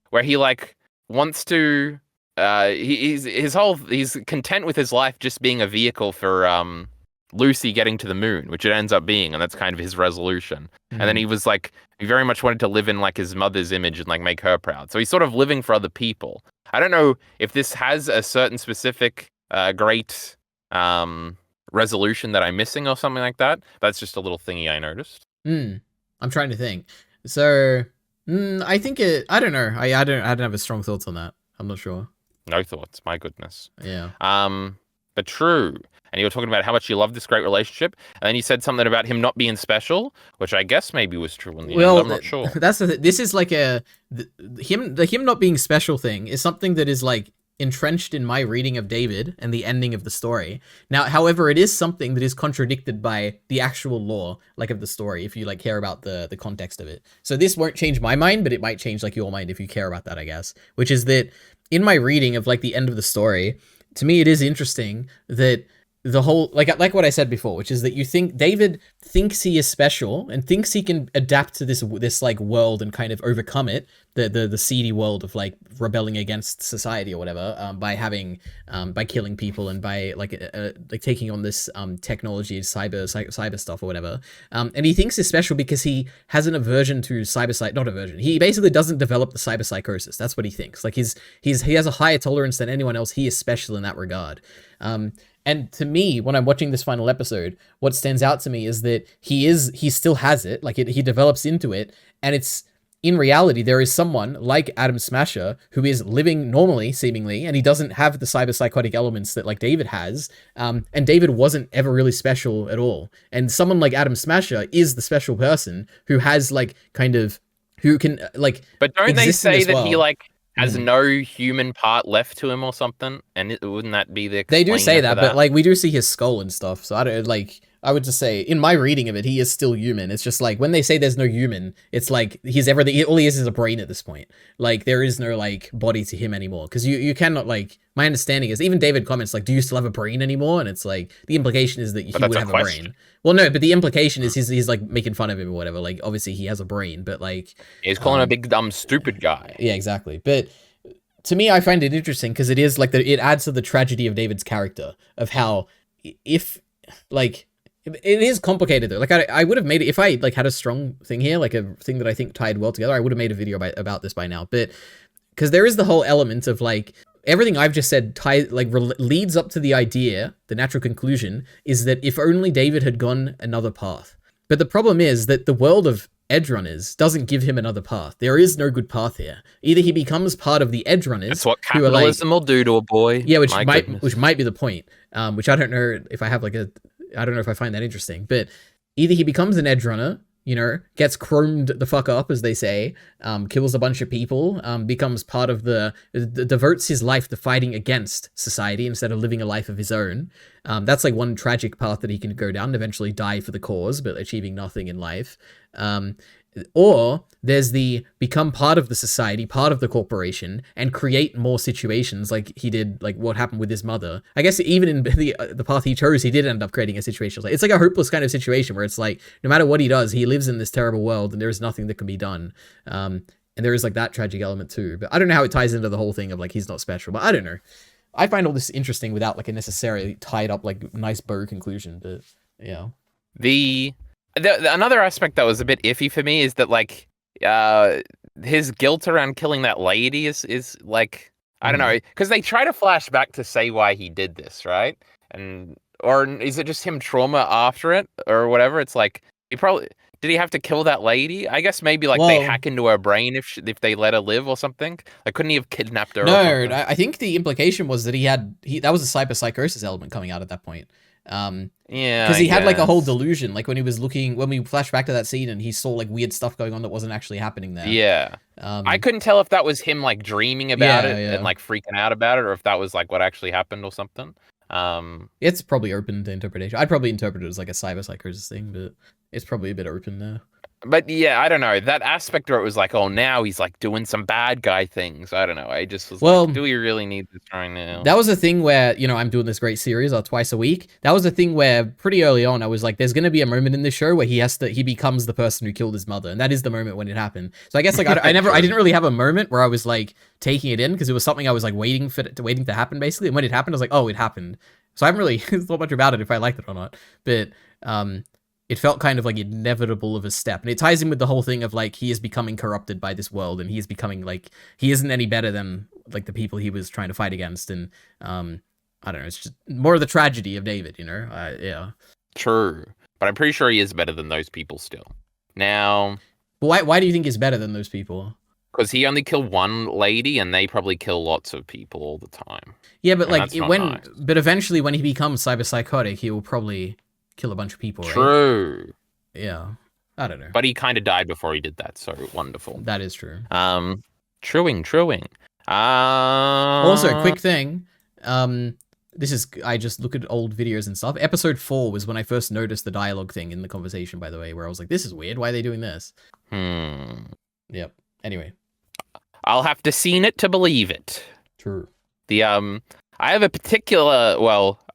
where he like wants to. He's content with his life just being a vehicle for Lucy getting to the moon, which it ends up being, and that's kind of his resolution. And then he was like, he very much wanted to live in like his mother's image and like make her proud. So he's sort of living for other people. I don't know if this has a certain specific great resolution that I'm missing or something like that. That's just a little thingy I noticed. I'm trying to think. So I think it. I don't know. I don't have a strong thoughts on that. I'm not sure. No thoughts. My goodness. Yeah. But true. And you were talking about how much you love this great relationship, and then you said something about him not being special, which I guess maybe was true in the end. I'm not sure. That's this is like the him not being special thing is something that is like entrenched in my reading of David and the ending of the story. Now, however, it is something that is contradicted by the actual lore, like of the story, if you like care about the context of it. So this won't change my mind, but it might change like your mind if you care about that, I guess. Which is that in my reading of like the end of the story, to me it is interesting that the whole like what I said before, which is that you think David thinks he is special and thinks he can adapt to this like world and kind of overcome it, the seedy world of like rebelling against society or whatever, by having by killing people and by like taking on this technology, cyber stuff or whatever. And he thinks he's special because he has an aversion to not aversion. He basically doesn't develop the cyber psychosis. That's what he thinks. Like he has a higher tolerance than anyone else. He is special in that regard. And to me, when I'm watching this final episode, what stands out to me is that he still has it, like he develops into it, and in reality, there is someone like Adam Smasher who is living normally, seemingly, and he doesn't have the cyberpsychotic elements that like David has. And David wasn't ever really special at all. And someone like Adam Smasher is the special person who has like kind of who can like. But don't they say that he like has Mm. no human part left to him or something? And wouldn't that be the They do say explainer that, for but like we do see his skull and stuff. So I don't like. I would just say, in my reading of it, he is still human. It's just like when they say there's no human, it's like he's everything. All he is a brain at this point. Like there is no like body to him anymore. Because you cannot like. My understanding is even David comments like, "Do you still have a brain anymore?" And it's like the implication is that he would have a brain. Well, no, but the implication is he's like making fun of him or whatever. Like obviously he has a brain, but like he's calling him a big dumb stupid guy. Yeah, exactly. But to me, I find it interesting because it is like it adds to the tragedy of David's character of how if like. It is complicated though. Like I would have made it if I like had a strong thing here, like a thing that I think tied well together. I would have made a video about this by now. But because there is the whole element of like everything I've just said leads up to the idea, the natural conclusion is that if only David had gone another path. But the problem is that the world of Edgerunners doesn't give him another path. There is no good path here. Either he becomes part of the Edgerunners. That's what capitalism will do to a boy. Yeah, which might be the point. Which I don't know if I have like I don't know if I find that interesting, but either he becomes an Edgerunner, you know, gets chromed the fuck up, as they say, kills a bunch of people, becomes part of devotes his life to fighting against society instead of living a life of his own. That's like one tragic path that he can go down and eventually die for the cause, but achieving nothing in life. Or there's the become part of the society, part of the corporation, and create more situations like he did, like what happened with his mother. I guess even in the path he chose, he did end up creating a situation. It's like a hopeless kind of situation where it's like, no matter what he does, he lives in this terrible world and there is nothing that can be done. And there is like that tragic element too. But I don't know how it ties into the whole thing of like, he's not special, but I don't know. I find all this interesting without like a necessarily tied up, like nice bow conclusion, but yeah. Another aspect that was a bit iffy for me is that like his guilt around killing that lady is like I don't know, because they try to flash back to say why he did this, right? Or is it just him trauma after it or whatever? It's like did he have to kill that lady? I guess maybe like they hack into her brain if they let her live or something. Like couldn't he have kidnapped her? No, I think the implication was that that was a cyberpsychosis element coming out at that point. Yeah, because he had like a whole delusion, like when we flash back to that scene and he saw like weird stuff going on that wasn't actually happening there. Yeah. I couldn't tell if that was him like dreaming about it and like freaking out about it, or if that was like what actually happened or something. It's probably open to interpretation. I'd probably interpret it as like a cyberpsychosis thing, but it's probably a bit open there. But yeah, I don't know. That aspect where it was like, oh, now he's like doing some bad guy things. I don't know. I just was like, do we really need this right now? That was a thing where, you know, I'm doing this great series twice a week. That was a thing where pretty early on, I was like, there's going to be a moment in this show where he becomes the person who killed his mother. And that is the moment when it happened. So I guess like, I didn't really have a moment where I was like taking it in because it was something I was like waiting to happen basically. And when it happened, I was like, oh, it happened. So I haven't really thought much about it if I liked it or not. But, it felt kind of like inevitable of a step. And it ties in with the whole thing of like, he is becoming corrupted by this world and he is becoming like, he isn't any better than like the people he was trying to fight against. And I don't know, it's just more of the tragedy of David, you know? Yeah. True. But I'm pretty sure he is better than those people still. Now... Why do you think he's better than those people? Because he only killed one lady and they probably kill lots of people all the time. Yeah, but like but eventually when he becomes cyberpsychotic, he will probably kill a bunch of people, right? True. Yeah. I don't know. But he kind of died before he did that, so wonderful. That is true. Truing. Also, quick thing. I just look at old videos and stuff. Episode 4 was when I first noticed the dialogue thing in the conversation, by the way, where I was like, this is weird. Why are they doing this? Yep. Anyway. I'll have to seen it to believe it. True. I have a particular,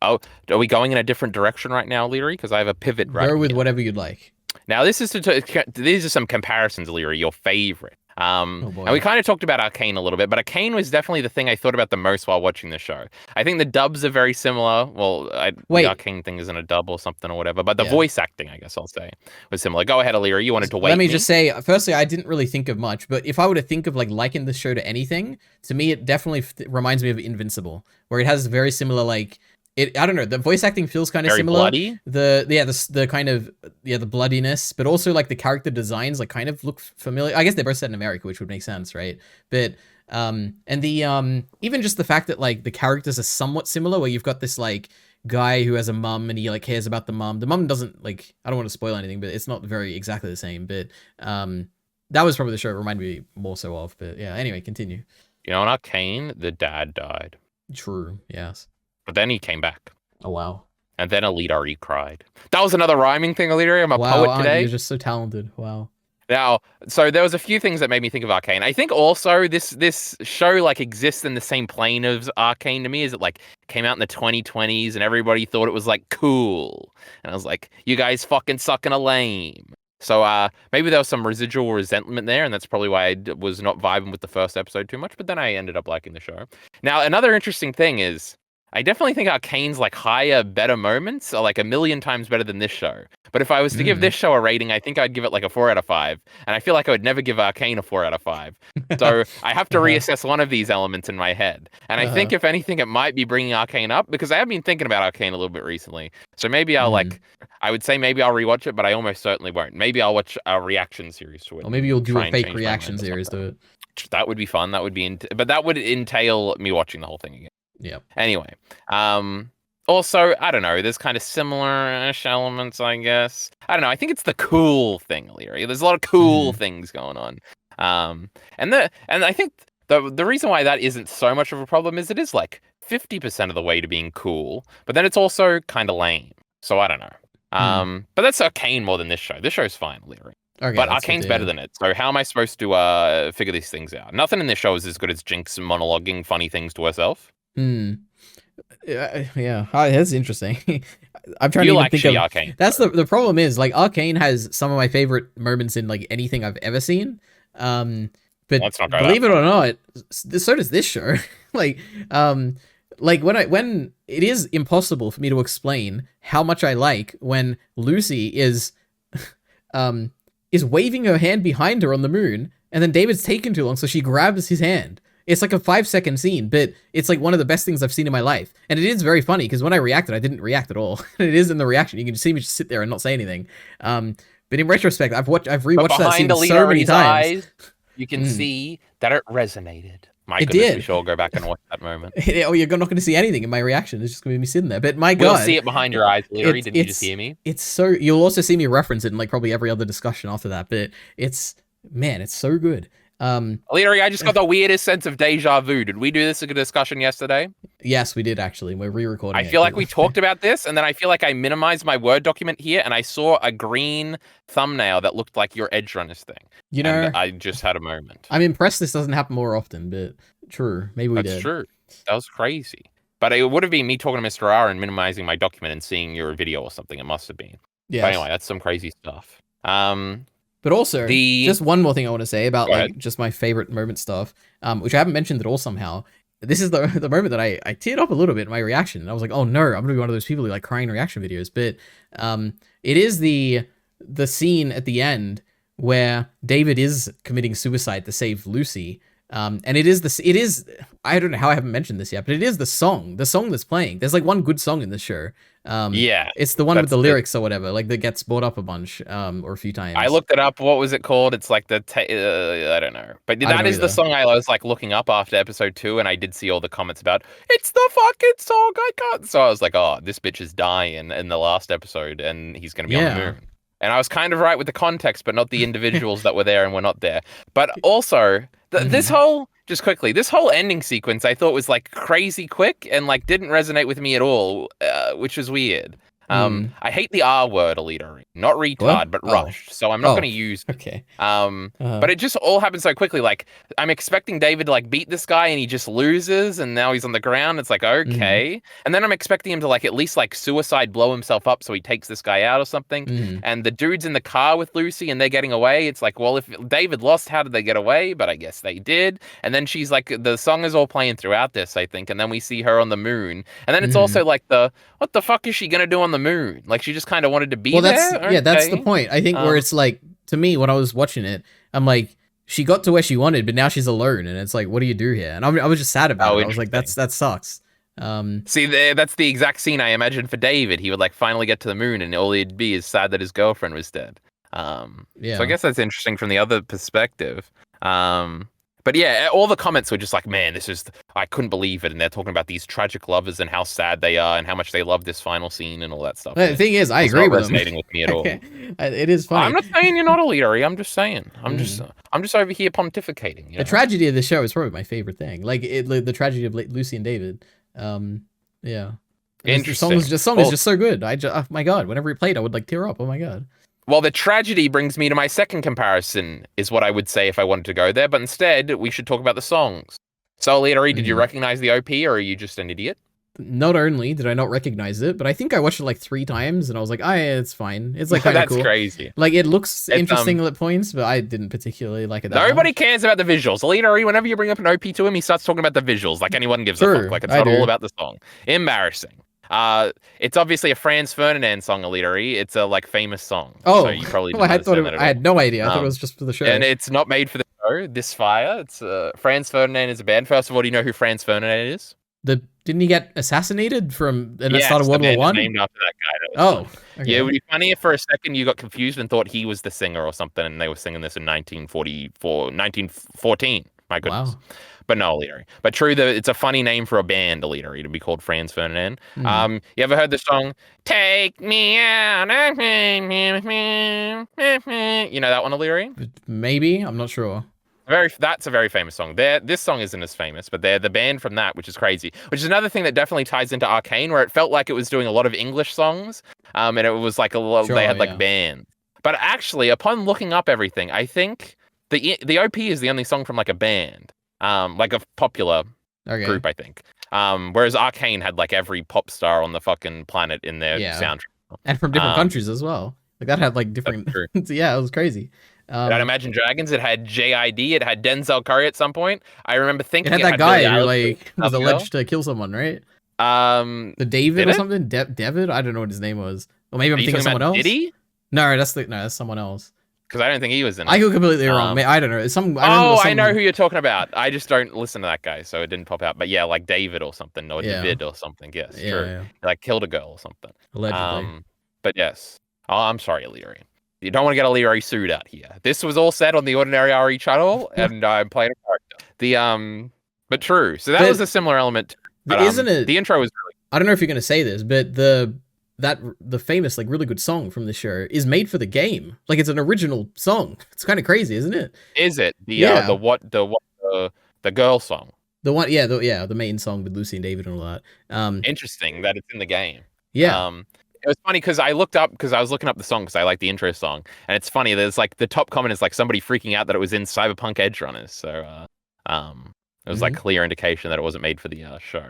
are we going in a different direction right now, Leary? Because I have a pivot right Go with here. whatever you'd like. Now, these are some comparisons, Leary, your favorite. And we kind of talked about Arcane a little bit, but Arcane was definitely the thing I thought about the most while watching the show. I think the dubs are very similar. Well, the Arcane thing isn't a dub or something or whatever, but the voice acting, I guess I'll say, was similar. Go ahead, Alira. You wanted to wait. Let me just say, firstly, I didn't really think of much, but if I were to think of like liking this show to anything, to me, it definitely reminds me of Invincible, where it has very similar like I don't know, the voice acting feels kind of Very similar. bloody. The kind of the bloodiness, but also like the character designs like kind of look familiar. I guess they're both set in America, which would make sense, right? But and the even just the fact that like the characters are somewhat similar, where you've got this like guy who has a mum and he like cares about the mum. The mum doesn't like, I don't want to spoil anything, but it's not very exactly the same. But that was probably the show it reminded me more so of. But yeah, anyway, continue. You know, in Arcane, the dad died. True. Yes. But then he came back. Oh wow. And then Elite cried. That was another rhyming thing, Elite. I'm a poet today. You're just so talented. Wow. Now, so there was a few things that made me think of Arcane. I think also this show like exists in the same plane of Arcane to me. Is it like came out in the 2020s and everybody thought it was like cool, and I was like, you guys fucking suck and a lame. So maybe there was some residual resentment there, and that's probably why I was not vibing with the first episode too much. But then I ended up liking the show. Now, another interesting thing is, I definitely think Arcane's like higher, better moments are like a million times better than this show. But if I was to give this show a rating, I think I'd give it like a 4 out of 5. And I feel like I would never give Arcane a 4 out of 5. So I have to reassess one of these elements in my head. And I think if anything, it might be bringing Arcane up, because I have been thinking about Arcane a little bit recently. So maybe I'll I would say maybe I'll rewatch it, but I almost certainly won't. Maybe I'll watch a reaction series to it. Or maybe you'll do a fake reaction series to it. That would be fun. That would be, but that would entail me watching the whole thing again. Yeah. Anyway, also, I don't know, there's kind of similar-ish elements, I guess. I don't know, I think it's the cool thing, Leary. There's a lot of cool things going on. And I think the reason why that isn't so much of a problem is it is like 50% of the way to being cool, but then it's also kind of lame. So I don't know. But that's Arcane more than this show. This show's fine, Leary. Okay, but Arcane's better than it. So how am I supposed to figure these things out? Nothing in this show is as good as Jinx monologuing funny things to herself. Yeah, that's interesting. I'm trying to even think of Arcane. That's the problem is like Arcane has some of my favorite moments in like anything I've ever seen. But believe it or not, so does this show. like when it is impossible for me to explain how much I like when Lucy is waving her hand behind her on the moon, and then David's taken too long, so she grabs his hand. It's like a 5-second scene, but it's like one of the best things I've seen in my life. And it is very funny, because when I reacted, I didn't react at all. It is in the reaction. You can see me just sit there and not say anything. But in retrospect, I've rewatched that scene so many times. Eyes, you can see that it resonated. My goodness, we should all go back and watch that moment. Oh, you're not going to see anything in my reaction. It's just going to be me sitting there. But my God. We'll see it behind your eyes, Leary. Didn't you just hear me? It's so... You'll also see me reference it in like probably every other discussion after that. But it's so good. Leary, I just got the weirdest sense of deja vu. Did we do this in a discussion yesterday? Yes, we did actually. We're re-recording. I feel like we talked about this, and then I feel like I minimized my Word document here, and I saw a green thumbnail that looked like your Edgerunners thing. You know, and I just had a moment. I'm impressed this doesn't happen more often, but true. Maybe we did. That's true. That was crazy. But it would have been me talking to Mr. R and minimizing my document and seeing your video or something. It must have been. Yeah. But anyway, that's some crazy stuff. But also, just one more thing I want to say about like just my favorite moment stuff, which I haven't mentioned at all somehow. This is the moment that I teared up a little bit in my reaction. And I was like, oh no, I'm gonna be one of those people who like crying reaction videos. But it is the scene at the end where David is committing suicide to save Lucy. And it is I don't know how I haven't mentioned this yet, but it is the song that's playing. There's like one good song in this show. Yeah, it's the one with the lyrics or whatever, like that gets brought up a bunch, or a few times. I looked it up. What was it called? It's like I don't know, but that is the song I was like looking up after episode 2, and I did see all the comments about it's the fucking song I can't. So I was like, oh, this bitch is dying in the last episode, and he's gonna be on the moon. And I was kind of right with the context, but not the individuals that were there and were not there. But also, this whole ending sequence, I thought was like crazy quick and like didn't resonate with me at all, which was weird. I hate the R word, Alita. Not retard, but rushed. So I'm not going to use it. Okay. But it just all happened so quickly. Like, I'm expecting David to like beat this guy and he just loses and now he's on the ground. It's like, okay. And then I'm expecting him to like at least like suicide blow himself up so he takes this guy out or something. And the dude's in the car with Lucy and they're getting away. It's like, well, if David lost, how did they get away? But I guess they did. And then she's like, the song is all playing throughout this, I think. And then we see her on the moon. And then it's also like what the fuck is she going to do on the moon? Like she just kind of wanted to be there. Yeah, that's the point. I think where it's like, to me, when I was watching it, I'm like, she got to where she wanted, but now she's alone, and it's like, what do you do here? And I was just sad about it. I was like, that sucks. See, that's the exact scene I imagined for David. He would like finally get to the moon, and all he'd be is sad that his girlfriend was dead. So I Yeah. guess that's interesting from the other perspective. But yeah, all the comments were just like, man, I couldn't believe it. And they're talking about these tragic lovers and how sad they are and how much they love this final scene and all that stuff. The thing is, I It's agree not with them. resonating with me at all. It is funny. I'm not saying you're not a leader. I'm just saying. I'm just over here pontificating. You know? The tragedy of the show is probably my favorite thing. Like the tragedy of Lucy and David. Yeah. Interesting. The song is just so good. Oh my god, whenever it played, I would like tear up. Oh my god. Well, the tragedy brings me to my second comparison, is what I would say if I wanted to go there. But instead, we should talk about the songs. So, Leadery, did you recognize the OP, or are you just an idiot? Not only did I not recognize it, but I think I watched it like 3 times, and I was like, yeah, it's fine. It's like kind of That's cool. crazy. Like it looks interesting at points, but I didn't particularly like it. Nobody cares about the visuals. Leadery, whenever you bring up an OP to him, he starts talking about the visuals, like anyone gives a fuck. Like it's not all about the song. Embarrassing. It's obviously a Franz Ferdinand song, Leadery. It's a like famous song. Oh, so you probably I had no idea. I thought it was just for the show. And it's not made for the show. This Fire. It's Franz Ferdinand is a band. First of all, do you know who Franz Ferdinand is? Didn't he get assassinated from the start of World War One? Named after that guy. Oh, okay. Yeah. It would be funny if for a second you got confused and thought he was the singer or something, and they were singing this in 1914. My goodness. Wow. But no, Leadery. But true, it's a funny name for a band, Leadery, to be called Franz Ferdinand. You ever heard the song "Take Me Out"? You know that one, Leadery? Maybe, I'm not sure. That's a very famous song. This song isn't as famous, but they're the band from that, which is crazy. Which is another thing that definitely ties into Arcane, where it felt like it was doing a lot of English songs, and it was like a lot. They had like bands. But actually, upon looking up everything, I think the OP is the only song from like a band. Like a popular group, I think. Whereas Arcane had like every pop star on the fucking planet in their soundtrack. And from different countries as well. Like that had like different yeah, it was crazy. At Imagine Dragons, it had JID, it had Denzel Curry at some point. I remember thinking it had that guy who like was alleged to kill someone, right? The David or something? David? I don't know what his name was. Or maybe I'm thinking of someone else. Diddy? No, that's someone else. Because I don't think he was in it. I go completely wrong. I don't know. I know who you're talking about. I just don't listen to that guy, so it didn't pop out. But yeah, like David or something, or David or something. Yes, true. Yeah. Like killed a girl or something. Allegedly. But yes. Oh, I'm sorry, Leary. You don't want to get a Leary sued out here. This was all said on the Ordinary RE channel, and I'm playing a character. But true. So that was a similar element. But, isn't it? The intro was really. I don't know if you're going to say this, but the famous like really good song from the show is made for the game. Like it's an original song. It's kind of crazy, isn't it? Is it the girl song? The main song with Lucy and David and all that. Interesting that it's in the game. Yeah. It was funny because I was looking up the song because I like the intro song, and it's funny. There's like the top comment is like somebody freaking out that it was in Cyberpunk Edgerunners. So it was like clear indication that it wasn't made for the show.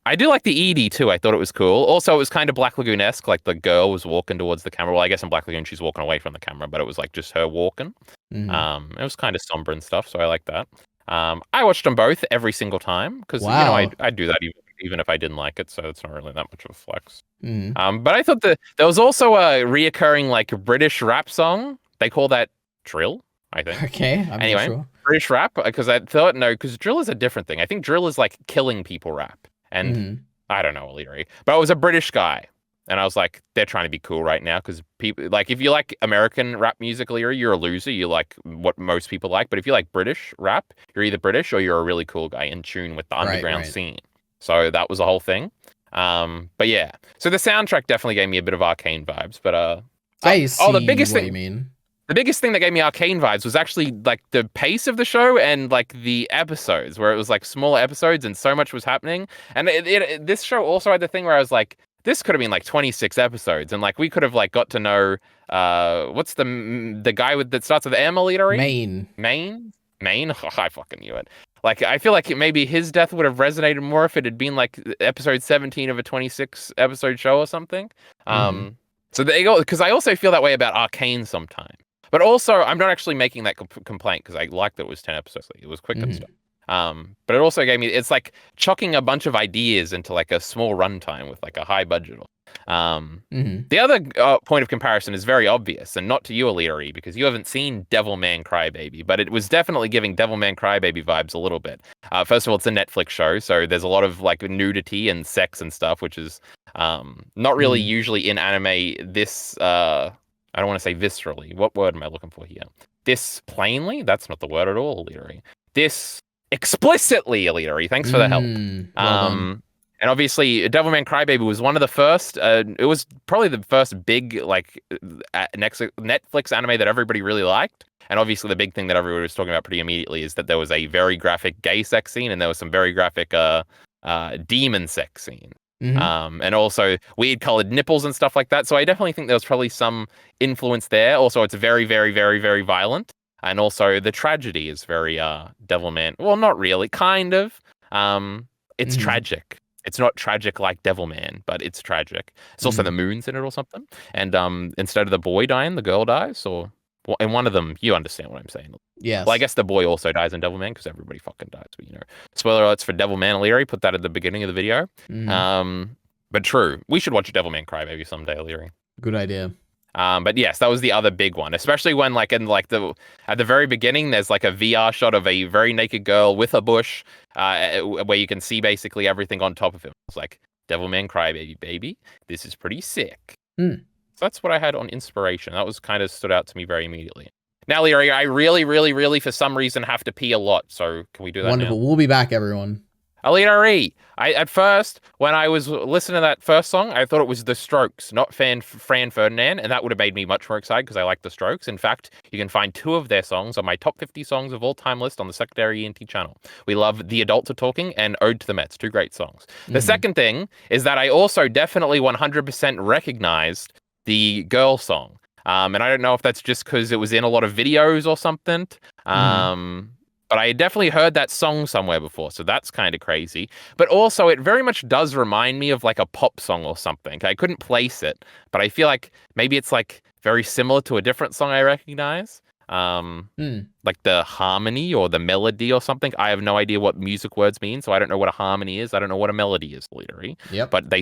I do like the ED too. I thought it was cool. Also, it was kind of Black Lagoon-esque. Like the girl was walking towards the camera. Well, I guess in Black Lagoon she's walking away from the camera, but it was like just her walking. It was kind of somber and stuff, so I like that. I watched them both every single time because you know I do that even if I didn't like it, so it's not really that much of a flex. But I thought that there was also a reoccurring like British rap song. They call that drill, I think. Okay, I'm not sure. British rap, because I thought because drill is a different thing. I think drill is like killing people rap. And I don't know, Leary, but I was a British guy, and I was like, they're trying to be cool right now because people like if you like American rap music, Leary, you're a loser. You like what most people like, but if you like British rap, you're either British or you're a really cool guy in tune with the underground scene. So that was the whole thing. But yeah, so the soundtrack definitely gave me a bit of Arcane vibes. But the biggest thing you mean. The biggest thing that gave me Arcane vibes was actually like the pace of the show and like the episodes where it was like smaller episodes and so much was happening. And this show also had the thing where I was like, this could have been like 26 episodes, and like we could have like got to know what's the guy that starts with M, Leadery? Maine. Oh, I fucking knew it. Like I feel like maybe his death would have resonated more if it had been like episode 17 of a 26 episode show or something. So there you go. Because I also feel that way about Arcane sometimes. But also, I'm not actually making that complaint because I liked that it was 10 episodes. It was quick and stuff. But it also gave me, it's like chucking a bunch of ideas into like a small runtime with like a high budget. Mm-hmm. The other point of comparison is very obvious, and not to you, Aliri, because you haven't seen Devilman Crybaby, but it was definitely giving Devilman Crybaby vibes a little bit. First of all, it's a Netflix show, so there's a lot of like nudity and sex and stuff, which is not really usually in anime. This I don't want to say viscerally. What word am I looking for here? This plainly? That's not the word at all, Aliri. This explicitly, Aliri. Thanks for the help. Well done. And obviously, Devilman Crybaby was one of the first. It was probably the first big like Netflix anime that everybody really liked. And obviously, the big thing that everybody was talking about pretty immediately is that there was a very graphic gay sex scene, and there was some very graphic demon sex scene. And also weird colored nipples and stuff like that. So I definitely think there was probably some influence there. Also, it's very, very, very, very violent. And also the tragedy is very Devilman. Well, not really, kind of. It's tragic. It's not tragic like Devilman, but it's tragic. It's also the moon's in it or something. And instead of the boy dying, the girl dies. Or in one of them, you understand what I'm saying. Yes. Well, I guess the boy also dies in Devilman because everybody fucking dies. But, you know, spoiler alerts for Devilman O'Leary. Put that at the beginning of the video. But true. We should watch Devilman Crybaby someday, O'Leary. Good idea. But yes, that was the other big one, especially when like in like at the very beginning, there's like a VR shot of a very naked girl with a bush, where you can see basically everything on top of him. It's like Devilman Crybaby, baby. This is pretty sick. So that's what I had on inspiration. That was kind of stood out to me very immediately. Now, Leary, I really, really, really, for some reason, have to pee a lot. So can we do that Wonderful. now? We'll be back, everyone. Aliri, at first, when I was listening to that first song, I thought it was The Strokes, not Fran Ferdinand, and that would have made me much more excited because I like The Strokes. In fact, you can find 2 of their songs on my top 50 songs of all time list on the secondary ENT channel. We love The Adults Are Talking and Ode to the Mets, 2 great songs. The second thing is that I also definitely 100% recognized the girl song. And I don't know if that's just because it was in a lot of videos or something. But I definitely heard that song somewhere before, so that's kind of crazy. But also, it very much does remind me of like a pop song or something. I couldn't place it, but I feel like maybe it's like very similar to a different song I recognize. Like the harmony or the melody or something. I have no idea what music words mean, so I don't know what a harmony is. I don't know what a melody is, literally. Yep. But they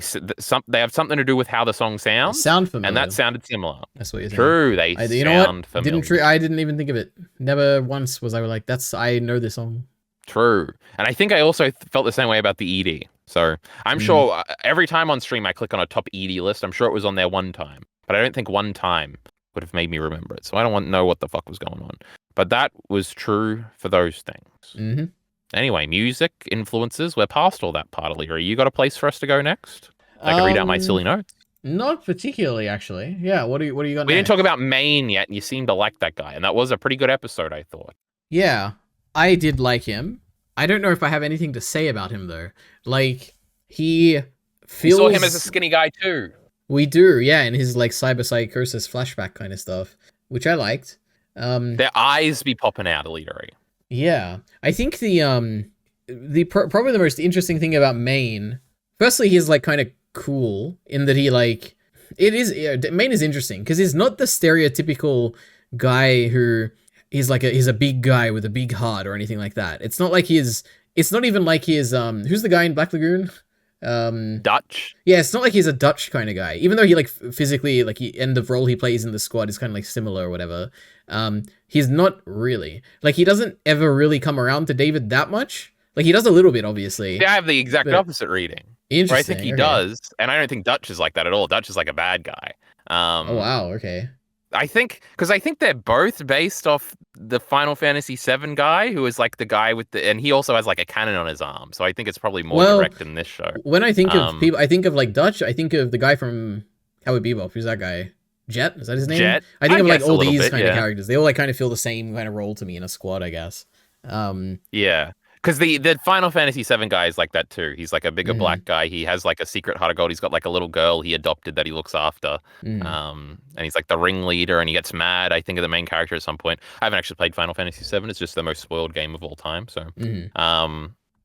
have something to do with how the song sounds. Sound familiar. And that sounded similar. That's what you're saying. True, they you know sound what? familiar. I didn't even think of it. Never once was I like, I know this song. True. And I think I also felt the same way about the ED. So I'm sure every time on stream I click on a top ED list, I'm sure it was on there one time. But I don't think one time would have made me remember it. So I don't want to know what the fuck was going on. But that was true for those things. Anyway, music influences. We're past all that part of Leary. You got a place for us to go next? I can read out my silly notes. Not particularly, actually. Yeah, what do you got? We didn't talk about Maine yet, and you seem to like that guy, and that was a pretty good episode, I thought. Yeah, I did like him. I don't know if I have anything to say about him though. Like he feels. We saw him as a skinny guy too. We do, yeah, in his like cyber psychosis flashback kind of stuff, which I liked. Their eyes be popping out, Leary. Yeah, I think the probably the most interesting thing about Maine. Firstly, he's like kind of cool in that he like Maine is interesting because he's not the stereotypical guy who he's a big guy with a big heart or anything like that. It's not even like he is who's the guy in Black Lagoon? Dutch. Yeah, it's not like he's a Dutch kind of guy. Even though he like physically like and the role he plays in the squad is kind of like similar or whatever. He's not really. Like he doesn't ever really come around to David that much. Like he does a little bit, obviously. Yeah, I have the exact opposite reading. Interesting. I think he does, and I don't think Dutch is like that at all. Dutch is like a bad guy. Oh wow, okay. I think they're both based off the Final Fantasy VII guy, who is like the guy with and he also has like a cannon on his arm. So I think it's probably more direct in this show. When I think of people, I think of like Dutch. I think of the guy from Cowboy Bebop. Who's that guy? Jet? Is that his name? Jet. I think of like all these kind of characters. They all like kind of feel the same kind of role to me in a squad, I guess. Yeah. Because the Final Fantasy VII guy is like that too. He's like a bigger black guy. He has like a secret heart of gold. He's got like a little girl he adopted that he looks after. And he's like the ringleader and he gets mad, I think, of the main character at some point. I haven't actually played Final Fantasy VII. It's just the most spoiled game of all time. So,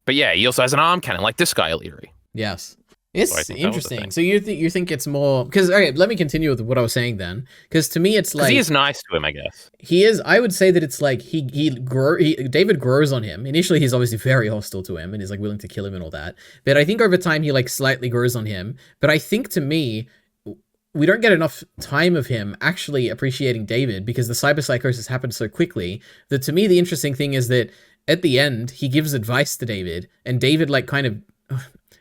but yeah, he also has an arm cannon like this guy, Leary. Yes. So I It's think that was the interesting. thing. So you think it's more because okay, let me continue with what I was saying then. Because to me, it's Because like he is nice to him, I guess. he is. I would say that it's like David grows on him. Initially, he's obviously very hostile to him and is like willing to kill him and all that. But I think over time he like slightly grows on him. But I think to me, we don't get enough time of him actually appreciating David because the cyberpsychosis happened so quickly that to me the interesting thing is that at the end he gives advice to David and David like kind of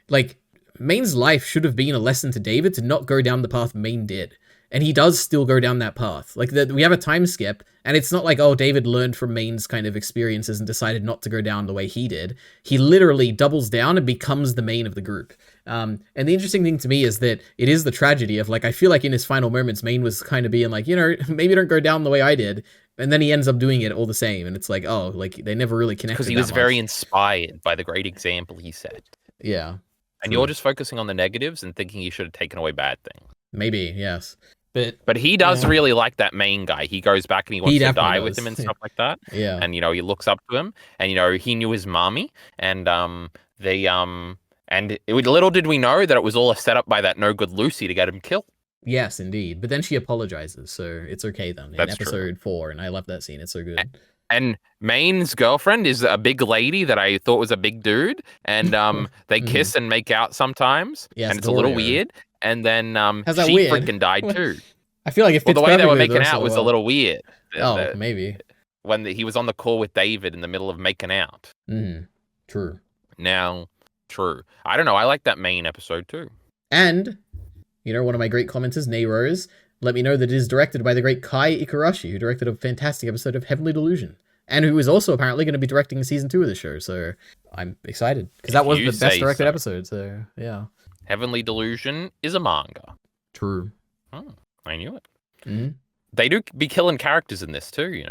like Maine's life should have been a lesson to David to not go down the path Maine did. And he does still go down that path. Like we have a time skip, and it's not like, oh, David learned from Maine's kind of experiences and decided not to go down the way he did. He literally doubles down and becomes the main of the group. And the interesting thing to me is that it is the tragedy of like, I feel like in his final moments, Maine was kind of being like, maybe don't go down the way I did. And then he ends up doing it all the same. And it's like, oh, like they never really connected. Because he was very inspired by the great example he set. Yeah. And you're just focusing on the negatives and thinking he should have taken away bad things. Maybe, yes. But he does really like that main guy. He goes back and he wants to die with him and stuff like that. Yeah. And he looks up to him, and he knew his mommy, and little did we know that it was all a setup by that no good Lucy to get him killed. Yes, indeed. But then she apologizes, so it's okay then. That's in episode 4, and I love that scene. It's so good. And Maine's girlfriend is a big lady that I thought was a big dude, and they kiss and make out sometimes, yes, and it's a little weird. And then she weird? freaking died too. I feel like it fits the way they were perfectly making out was a little weird. Oh, maybe. When he was on the call with David in the middle of making out. True. Now, true. I don't know. I like that main episode too. And, one of my great commenters, Neyros, let me know that it is directed by the great Kai Ikarashi, who directed a fantastic episode of Heavenly Delusion. And who is also apparently going to be directing season 2 of the show. So I'm excited. Because that was the best directed episode. So, yeah. Heavenly Delusion is a manga. True. Oh, I knew it. Mm-hmm. They do be killing characters in this too,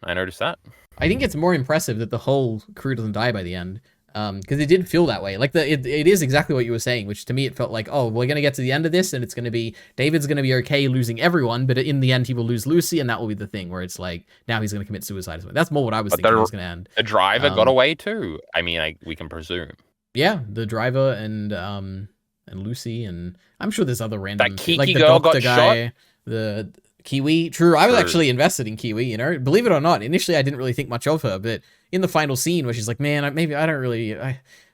I noticed that. I think it's more impressive that the whole crew doesn't die by the end. Because it did feel that way. Like it is exactly what you were saying, which to me it felt like, oh, we're gonna get to the end of this, and it's gonna be David's gonna be okay losing everyone, but in the end he will lose Lucy, and that will be the thing where it's like now he's gonna commit suicide. That's more what I was thinking it was gonna end. The driver got away too. I mean, we can presume. Yeah, the driver and Lucy, and I'm sure there's other random that Kiki like the girl doctor got guy, shot. The Kiwi. True, I was actually invested in Kiwi. Believe it or not, initially I didn't really think much of her, but in the final scene where she's like, "Man, I don't really,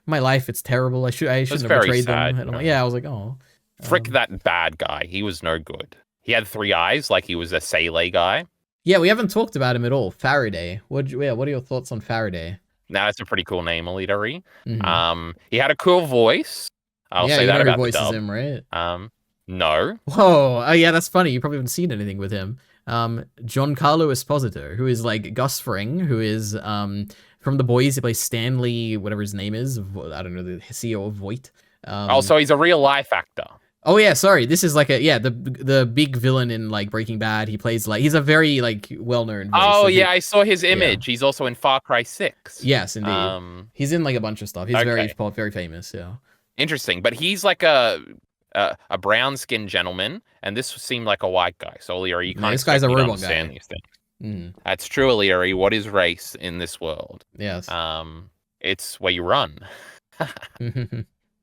my life, it's terrible. I shouldn't have betrayed them." And I'm like, yeah, I was like, "Oh, frick that bad guy. He was no good. He had 3 eyes, like he was a Sele guy." Yeah, we haven't talked about him at all. Faraday. What are your thoughts on Faraday? Now that's a pretty cool name, Alita. He had a cool voice. I'll say that about the dub. Him, right? No. Whoa. Oh, yeah, that's funny. You probably haven't seen anything with him. Giancarlo Esposito, who is like Gus Fring, who is from The Boys. He plays Stanley, whatever his name is. I don't know, the CEO of Voight. So he's a real life actor. Oh yeah, sorry. This is like the big villain in like Breaking Bad. He plays like he's a very like well-known voice. Oh yeah, I saw his image. Yeah. He's also in Far Cry 6. Yes, indeed. He's in like a bunch of stuff. He's very famous. Yeah. Interesting, but he's like a brown-skinned gentleman, and this seemed like a white guy. So O'Leary, you can't. This guy's a robot guy. These things. That's true, O'Leary. What is race in this world? Yes. It's where you run.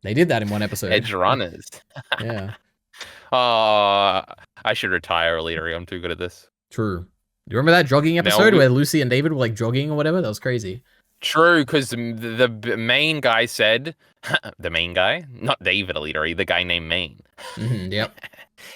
They did that in one episode. Edgerunners. Yeah. Oh, I should retire, O'Leary. I'm too good at this. True. Do you remember that jogging episode where Lucy and David were like jogging or whatever? That was crazy. True, because the main guy said, the main guy, not David Alita, the guy named Maine. Yep.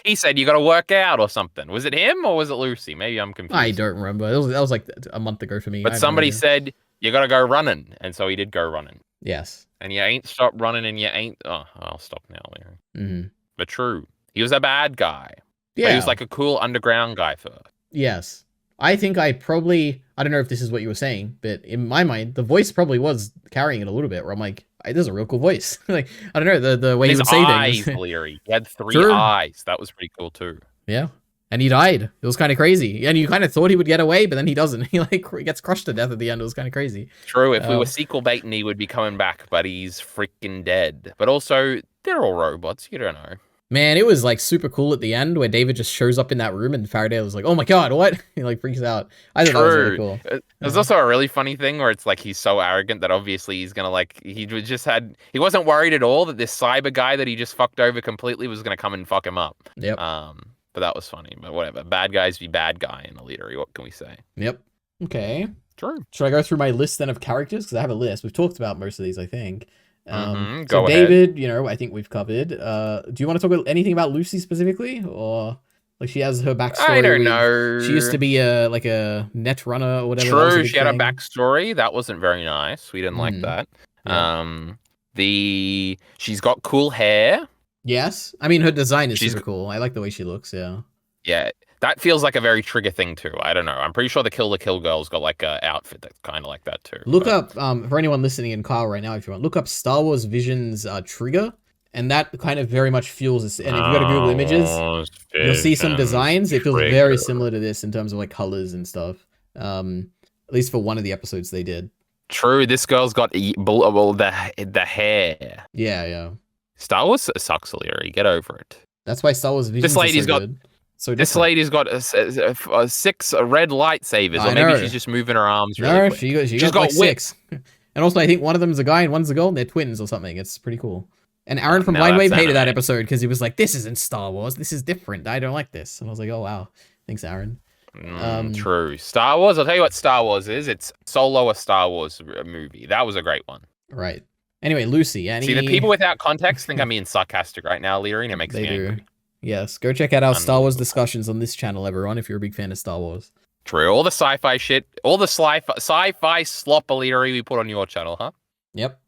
He said you got to work out or something. Was it him or was it Lucy? Maybe I'm confused. I don't remember. That was like a month ago for me. But somebody said you got to go running, and so he did go running. Yes. And you ain't stopped running, and you ain't. Oh, I'll stop now. But true, he was a bad guy. Yeah, but he was like a cool underground guy first. Yes. I think I don't know if this is what you were saying, but in my mind, the voice probably was carrying it a little bit, where I'm like, this is a real cool voice. Like, I don't know, the way he would say things. Leary. He had 3 eyes. That was pretty cool too. Yeah. And he died. It was kind of crazy. And you kind of thought he would get away, but then he doesn't. He gets crushed to death at the end. It was kind of crazy. True. If we were sequel baiting, he would be coming back, but he's freaking dead. But also, they're all robots. You don't know. Man, it was like super cool at the end where David just shows up in that room and Faraday was like, "Oh my god, what?" He like freaks out. I thought that was really True. cool. There's Yeah. also a really funny thing where it's like he's so arrogant that obviously he's gonna like he wasn't worried at all that this cyber guy that he just fucked over completely was gonna come and fuck him up. Yep. But that was funny. But whatever. Bad guys be bad guy in a leadery. What can we say? Yep. Okay. True. Should I go through my list then of characters? Because I have a list. We've talked about most of these, I think. So Go David, I think we've covered. Do you want to talk about anything about Lucy specifically, or like she has her backstory? I don't know. She used to be like a net runner or whatever. True, she had a backstory. That wasn't very nice. We didn't like that. Yeah. She's got cool hair. Yes, I mean her design is super cool. I like the way she looks. Yeah. Yeah, that feels like a very Trigger thing too. I don't know. I'm pretty sure the Kill the Kill girl's got like a outfit that's kind of like that too. Look up for anyone listening in Kyle right now, if you want, look up Star Wars Vision's Trigger, and that kind of very much feels. And if you go to Google Images, you'll see some designs. It feels very similar to this in terms of like colors and stuff. At least for one of the episodes they did. True, this girl's got the hair. Yeah. Star Wars sucks, Leary. Get over it. That's why Star Wars Vision. This lady's got. Good. So this lady's got 6 red lightsabers, or maybe she's just moving her arms really quick. She's got like 6. And also, I think one of them's a guy and one's a girl, and they're twins or something. It's pretty cool. And Aaron from Blind Wave hated that episode because he was like, "This isn't Star Wars. This is different. I don't like this." And I was like, "Oh wow, thanks, Aaron." True. Star Wars. I'll tell you what Star Wars is. It's Solo, a Star Wars movie. That was a great one. Right. Anyway, Lucy. See, the people without context think I'm being sarcastic right now, Leary, and it makes me angry. Yes, go check out our Star Wars discussions on this channel, everyone, if you're a big fan of Star Wars. True. All the sci-fi shit, all the sci-fi slop Leary we put on your channel, huh? Yep.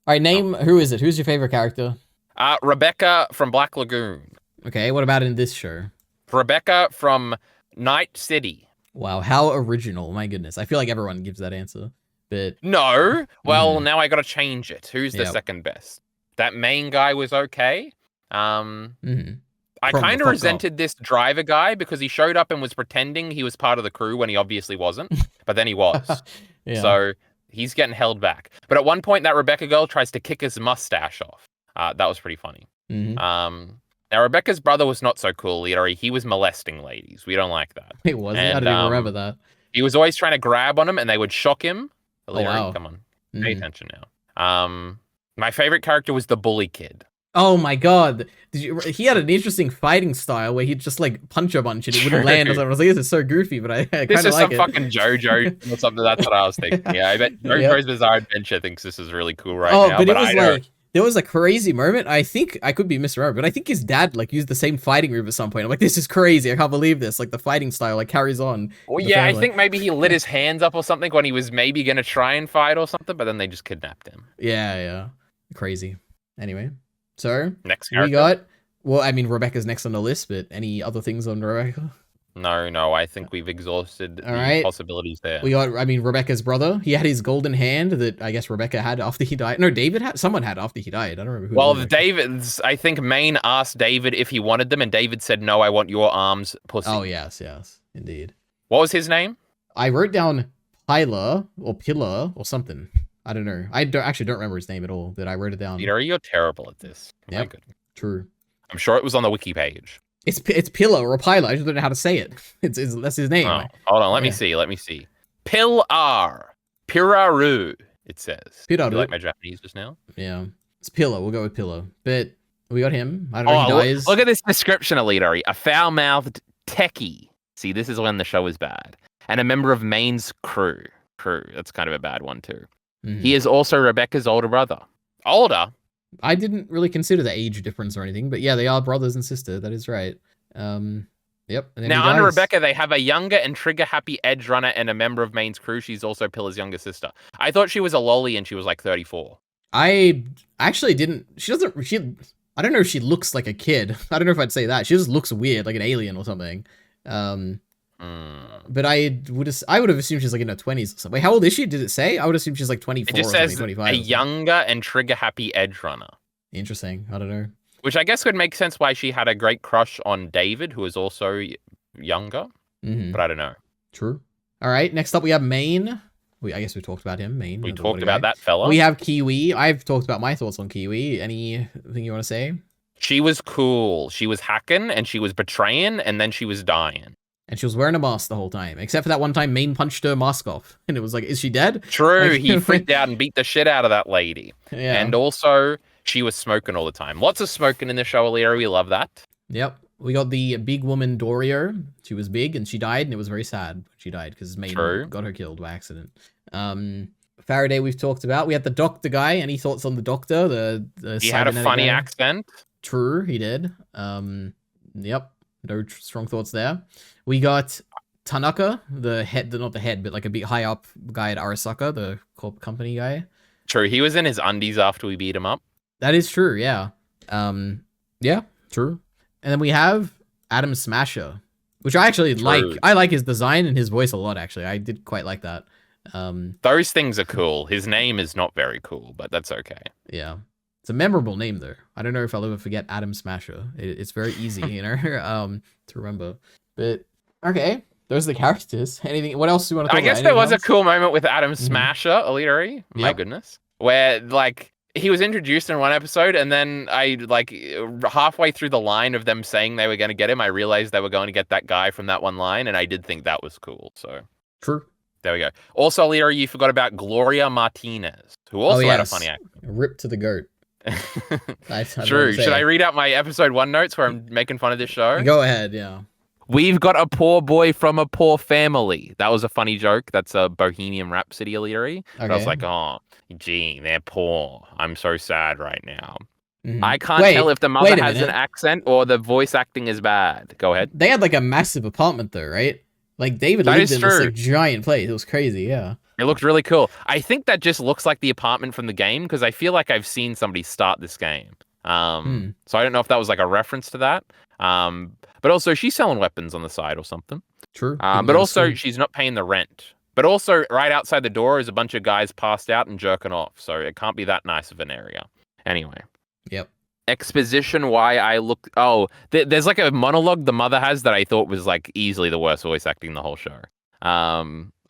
All right, who is it? Who's your favorite character? Rebecca from Black Lagoon. Okay, what about in this show? Rebecca from Night City. Wow, how original. My goodness. I feel like everyone gives that answer. But no. Well, now I got to change it. Who's the second best? That main guy was okay. I kind of resented this driver guy because he showed up and was pretending he was part of the crew when he obviously wasn't, but then he was. So he's getting held back. But at one point, that Rebecca girl tries to kick his mustache off. That was pretty funny. Now, Rebecca's brother was not so cool, Leary. He was molesting ladies. We don't like that. It wasn't. I don't even remember that. He was always trying to grab on them, and they would shock him. Leary, come on. Pay attention now. My favorite character was the bully kid. Oh my god. He had an interesting fighting style where he'd just like punch a bunch and it wouldn't land or something. I was like, this is so goofy, but I kind of like it. This is some fucking JoJo or something. That's what I was thinking. Yeah, I bet JoJo's Bizarre Adventure thinks this is really cool right now. But it was like, there was a crazy moment. I think, I could be misremembering, but I think his dad like used the same fighting move at some point. I'm like, this is crazy. I can't believe this. Like the fighting style like carries on. Well, yeah, I think maybe he lit his hands up or something when he was maybe going to try and fight or something, but then they just kidnapped him. Yeah. Crazy. Anyway. So, next character. We got, well, I mean, Rebecca's next on the list, but any other things on Rebecca? No, I think we've exhausted the possibilities there. We got, I mean, Rebecca's brother. He had his golden hand that I guess Rebecca had after he died. No, David had, someone had after he died. I don't remember who. Well, David's, I think Maine asked David if he wanted them, and David said, no, I want your arms, pussy. Oh, yes, indeed. What was his name? I wrote down Pillar or something. I don't know. I actually don't remember his name at all, but I wrote it down. Peter, you're terrible at this. Yeah, true. I'm sure it was on the wiki page. It's Pillar or Pillar. I just don't know how to say it. That's his name. Oh, hold on, let me see. Pillar. Piraru, it says. Piraru. You like my Japanese just now? Yeah. It's Pillar. We'll go with Pillar. But we got him. I don't know. He dies. Look at this description, Elitari. A foul-mouthed techie. See, this is when the show is bad. And a member of Maine's crew. That's kind of a bad one, too. He is also Rebecca's older brother. Older? I didn't really consider the age difference or anything, but yeah, they are brothers and sister. That is right. Yep. And now, under Rebecca, they have a younger and trigger-happy Edgerunner and a member of Maine's crew. She's also Pillar's younger sister. I thought she was a lolly and she was like 34. I actually didn't. I don't know if she looks like a kid. I don't know if I'd say that. She just looks weird, like an alien or something. But I would have assumed she's like in her 20s or something. Wait, how old is she? Did it say? I would assume she's like 24 it just or says 25. A younger and trigger-happy Edgerunner. Interesting. I don't know. Which I guess would make sense why she had a great crush on David, who is also younger. But I don't know. True. All right. Next up, we have Maine. I guess we talked about him. Maine. We talked about that fella. We have Kiwi. I've talked about my thoughts on Kiwi. Anything you want to say? She was cool. She was hacking and she was betraying and then she was dying. And she was wearing a mask the whole time, except for that one time Main punched her mask off. And it was like, is she dead? True, Like, he freaked out and beat the shit out of that lady. Yeah. And also, she was smoking all the time. Lots of smoking in the show, Alira. We love that. Yep. We got the big woman Dorio. She was big and she died, and it was very sad when she died because Main got her killed by accident. Faraday we've talked about. We had the doctor guy. Any thoughts on the doctor? He had a funny guy? accent. True, he did. Yep. No strong thoughts there. We got Tanaka, the head, not the head, but like a big high up guy at Arasaka, the corp company guy. True, he was in his undies after we beat him up. That is true, yeah. Yeah, true. And then we have Adam Smasher, which I actually like. I like his design and his voice a lot, actually. I did quite like that. Those things are cool. His name is not very cool, but that's okay. Yeah. It's a memorable name, though. I don't know if I'll ever forget Adam Smasher. It's very easy, to remember. But, okay. Those are the characters. Anything? What else do you want to talk about? I guess there was a cool moment with Adam Smasher, Aliri. My goodness. Where, like, he was introduced in one episode, and then I, like, halfway through the line of them saying they were going to get him, I realized they were going to get that guy from that one line, and I did think that was cool, so. True. There we go. Also, Aliri, you forgot about Gloria Martinez, who also had a funny accent. Rip to the goat. True. Should I read out my episode 1 notes where I'm making fun of this show? Go ahead, yeah. We've got a poor boy from a poor family. That was a funny joke. That's a Bohemian Rhapsody, Aliri. Okay. I was like, oh, gee, they're poor. I'm so sad right now. Mm-hmm. I can't tell if the mother has an accent or the voice acting is bad. Go ahead. They had like a massive apartment though, right? Like David lived in this like giant place. It was crazy, yeah. It looked really cool. I think that just looks like the apartment from the game because I feel like I've seen somebody start this game. So I don't know if that was like a reference to that. But also she's selling weapons on the side or something. True. But also she's not paying the rent. But also right outside the door is a bunch of guys passed out and jerking off. So it can't be that nice of an area. Anyway. Yep. Exposition why I look. Oh, there's like a monologue the mother has that I thought was like easily the worst voice acting in the whole show. I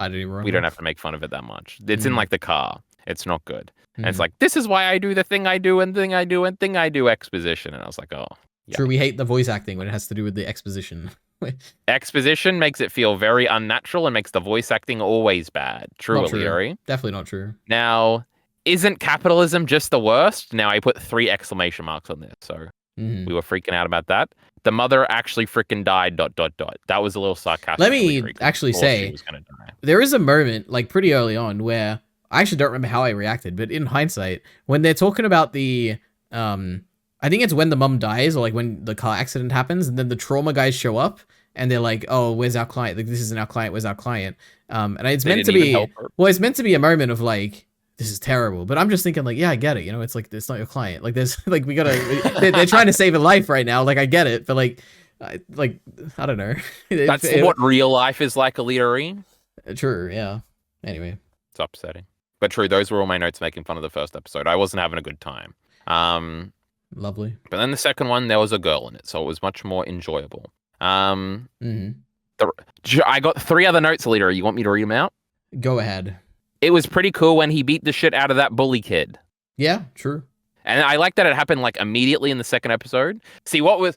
didn't even remember. We don't have to make fun of it that much. It's in like the car. It's not good. And it's like, this is why I do the thing I do and thing I do and thing I do exposition. And I was like, oh. Yeah. True, we hate the voice acting when it has to do with the exposition. Exposition makes it feel very unnatural and makes the voice acting always bad. True, Aliri. Definitely not true. Now, isn't capitalism just the worst? Now I put 3 exclamation marks on this. So we were freaking out about that. The mother actually freaking died, ... That was a little sarcastic. Let me actually say, there is a moment, like pretty early on, where I actually don't remember how I reacted, but in hindsight, when they're talking about the, I think it's when the mum dies or like when the car accident happens and then the trauma guys show up and they're like, oh, where's our client? Like, this isn't our client. Where's our client? And it's meant to be, it's meant to be a moment of like, this is terrible. But I'm just thinking like, yeah, I get it. You know, it's like, it's not your client. Like there's like, we gotta, they're trying to save a life right now. Like I get it. But like, I don't know. That's what real life is like, Aliri. True. Yeah. Anyway. It's upsetting. But true, those were all my notes making fun of the first episode. I wasn't having a good time. Lovely. But then the second one, there was a girl in it, so it was much more enjoyable. I got 3 other notes, Alita. You want me to read them out? Go ahead. It was pretty cool when he beat the shit out of that bully kid. Yeah, true. And I like that it happened like immediately in the second episode. See what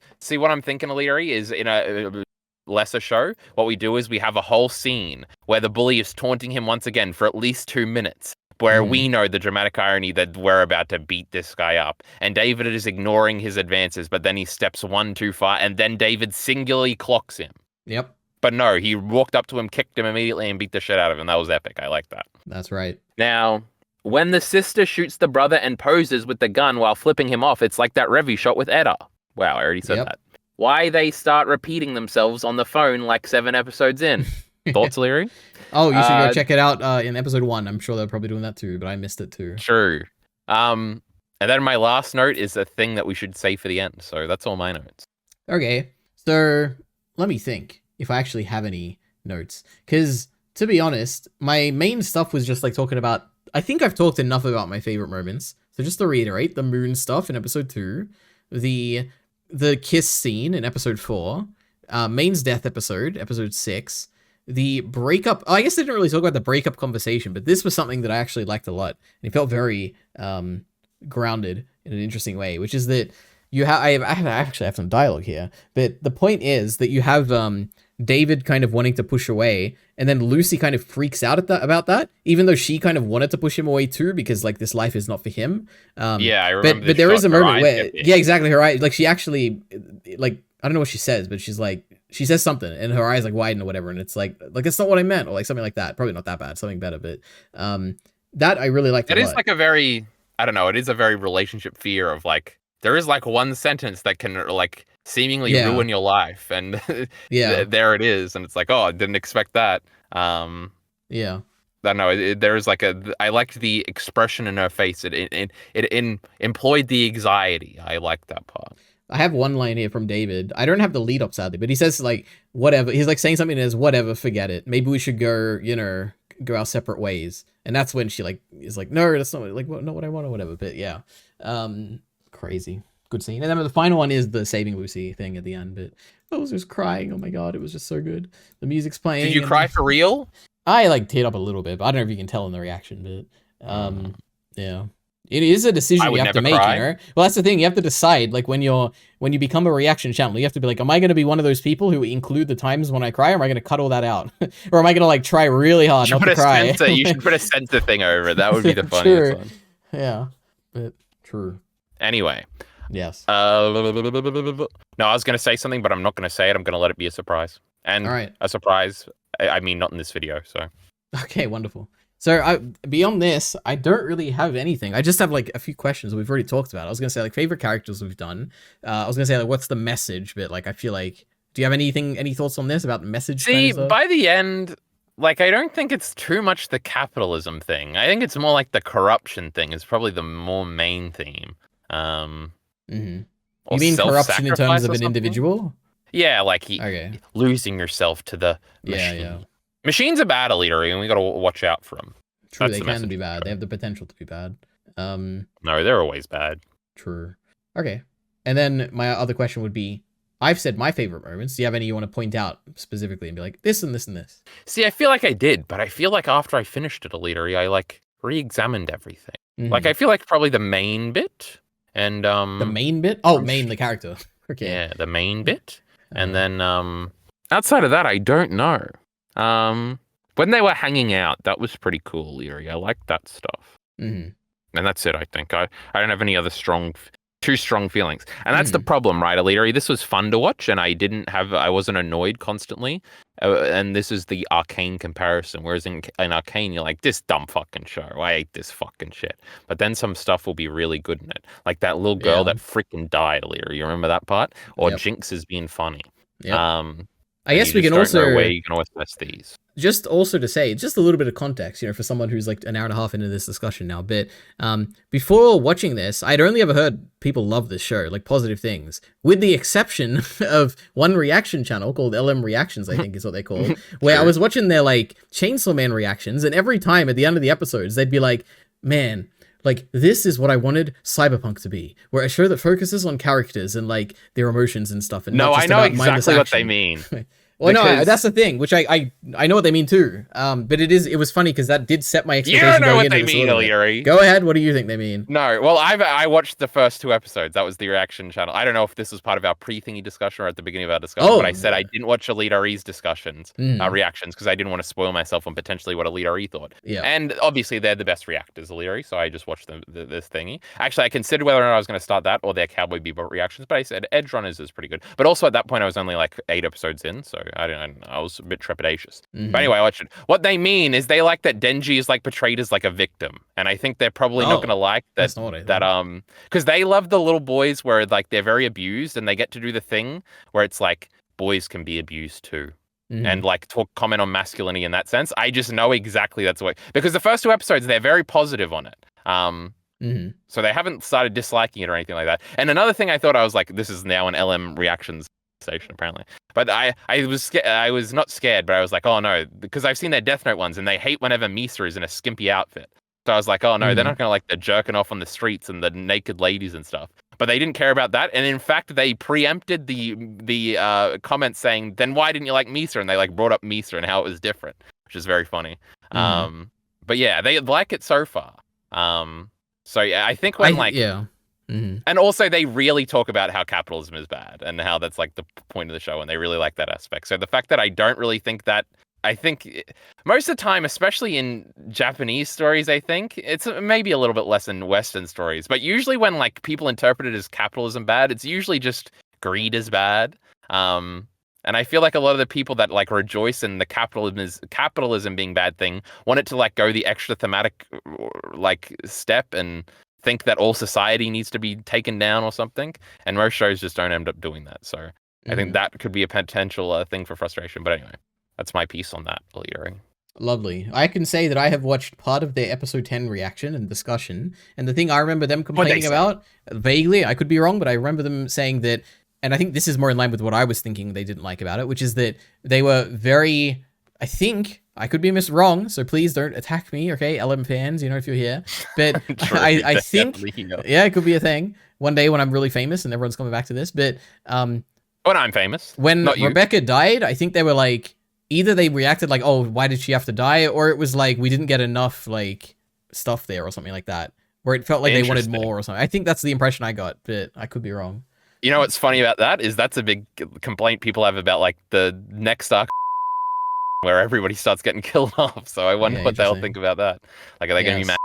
I'm thinking, Aliri, is in a lesser show, what we do is we have a whole scene where the bully is taunting him once again for at least 2 minutes, where we know the dramatic irony that we're about to beat this guy up. And David is ignoring his advances, but then he steps 1 too far, and then David singularly clocks him. Yep. But no, he walked up to him, kicked him immediately, and beat the shit out of him. That was epic. I like that. That's right. Now, when the sister shoots the brother and poses with the gun while flipping him off, it's like that Revy shot with Edda. Wow, I already said that. Why they start repeating themselves on the phone like 7 episodes in. Thoughts, Leary? Oh, you should go check it out in episode 1. I'm sure they're probably doing that too, but I missed it too. True. And then my last note is a thing that we should say for the end. So that's all my notes. Okay. So let me think if I actually have any notes. Because to be honest, my main stuff was just like talking about, I think I've talked enough about my favorite moments. So just to reiterate, the moon stuff in episode 2, the kiss scene in episode 4, Main's death episode 6, the breakup. Oh, I guess they didn't really talk about the breakup conversation, but this was something that I actually liked a lot. And it felt very grounded in an interesting way, which is that you have I actually have some dialogue here, but the point is that you have David kind of wanting to push away, and then Lucy kind of freaks out about that, even though she kind of wanted to push him away too, because like this life is not for him. Yeah, I remember. But there is a moment where, bit. yeah, exactly, her eyes, like she actually, like I don't know what she says, but she's like she says something, and her eyes like widen or whatever, and it's like that's not what I meant, or like something like that. Probably not that bad, something better, but that I really liked. It is like a very, I don't know, it is a very relationship fear of like, there is like one sentence that can like seemingly ruin your life, and there it is, and it's like, oh, I didn't expect that. Yeah. I don't know. There's like I liked the expression in her face. It employed the anxiety. I liked that part. I have one line here from David. I don't have the lead up sadly, but he says like whatever. He's like saying something as whatever, forget it. Maybe we should go, go our separate ways. And that's when she like is like, no, that's not like not what I want or whatever. But yeah, crazy good scene. And then the final one is the saving Lucy thing at the end. But I was just crying. Oh my god, it was just so good. The music's playing. Did you cry for real? I like teared up a little bit, but I don't know if you can tell in the reaction. But yeah. It is a decision you have to make, cry. you know? Well, that's the thing. You have to decide, like, when you become a reaction channel, you have to be like, am I going to be one of those people who include the times when I cry, or am I going to cut all that out? Or am I going to, like, try really hard not to cry? You should put a censor thing over it. That would be the funniest one. Yeah, but true. Anyway. Yes. No, I was going to say something, but I'm not going to say it. I'm going to let it be a surprise. And a surprise, I mean, not in this video, so. Okay, wonderful. So beyond this, I don't really have anything. I just have like a few questions we've already talked about. I was gonna say like favorite characters we've done. I was gonna say like what's the message, but like I feel like, do you have any thoughts on this about the message? See, by the end, like I don't think it's too much the capitalism thing. I think it's more like the corruption thing is probably the more main theme. You mean corruption in terms of an individual? Yeah, like losing yourself to the machine. Yeah. Machines are bad, Elitery, and we got to watch out for them. True, they can be bad. They have the potential to be bad. No, they're always bad. True. Okay. And then my other question would be, I've said my favorite moments. Do you have any you want to point out specifically and be like, this and this and this? See, I feel like I did, but I feel like after I finished it, Elitery, I like re-examined everything. Like, I feel like probably the main bit and... The main bit? Oh, main, the character. Okay. Yeah, the main bit. And then outside of that, I don't know. When they were hanging out, that was pretty cool, Leary. I liked that stuff. And that's it, I think. I don't have any other too strong feelings. And that's the problem, right, Leary? This was fun to watch, and I wasn't annoyed constantly. And this is the Arcane comparison. Whereas in Arcane, you're like, this dumb fucking show. I hate this fucking shit. But then some stuff will be really good in it. Like that little girl that freaking died, Leary. You remember that part? Or Jinx is being funny. I guess we can also know where you can always test these. Just also to say, just a little bit of context, for someone who's like an hour and a half into this discussion now. But before watching this, I'd only ever heard people love this show, like positive things, with the exception of one reaction channel called LM Reactions, I think is what they call, where I was watching their like Chainsaw Man reactions, and every time at the end of the episodes, they'd be like, man, like, this is what I wanted Cyberpunk to be, where a show that focuses on characters and, like, their emotions and stuff. And no, I know exactly what they mean. Well, no, that's the thing, which I know what they mean too. But it was funny because that did set my expectation. You don't know what they mean, Illyri. Go ahead. What do you think they mean? No, well, I watched the first 2 episodes. That was the reaction channel. I don't know if this was part of our pre-thingy discussion or at the beginning of our discussion, but I said I didn't watch Elite RE's discussions, reactions, because I didn't want to spoil myself on potentially what Elite RE thought. Yeah. And obviously they're the best reactors, Elite RE, so I just watched this thingy. Actually, I considered whether or not I was going to start that or their Cowboy Bebop reactions, but I said Edgerunners is pretty good. But also at that point, I was only like 8 episodes in, so I was a bit trepidatious. But anyway, I watched it. What they mean is they like that Denji is like portrayed as like a victim, and I think they're probably not going to like that. Because they love the little boys where like they're very abused, and they get to do the thing where it's like boys can be abused too. And like comment on masculinity in that sense. I just know exactly that's the way, because the first 2 episodes they're very positive on it. So they haven't started disliking it or anything like that. And another thing I thought, I was like, this is now an LM reactions station apparently, but I was not scared, but I was like, oh no, because I've seen their Death Note ones and they hate whenever Misa is in a skimpy outfit. So I was like, oh no, they're not gonna like the jerking off on the streets and the naked ladies and stuff. But they didn't care about that, and in fact they preempted the comments saying, then why didn't you like Misa? And they like brought up Misa and how it was different, which is very funny. But yeah, they like it so far. So yeah, I think when And also, they really talk about how capitalism is bad and how that's like the point of the show, and they really like that aspect. So the fact that I don't really think that, I think most of the time, especially in Japanese stories, I think it's maybe a little bit less in Western stories, but usually when like people interpret it as capitalism bad, it's usually just greed is bad. And I feel like a lot of the people that like rejoice in the capitalism being bad thing want it to like go the extra thematic like step and think that all society needs to be taken down or something. And most shows just don't end up doing that. So I think that could be a potential thing for frustration. But anyway, that's my piece on that, Leary. Lovely. I can say that I have watched part of their episode 10 reaction and discussion, and the thing I remember them complaining about, vaguely, I could be wrong, but I remember them saying that, and I think this is more in line with what I was thinking they didn't like about it, which is that they were very, I think, I could be wrong, so please don't attack me, okay, LM fans, if you're here, but I think, yeah, it could be a thing one day when I'm really famous and everyone's coming back to this, but when I'm famous, when Rebecca died, I think they were like, either they reacted like, oh, why did she have to die? Or it was like, we didn't get enough like stuff there or something like that, where it felt like they wanted more or something. I think that's the impression I got, but I could be wrong. You know what's funny about that is that's a big complaint people have about like the next arc where everybody starts getting killed off. So I wonder what they'll think about that. Like, are they going to be mad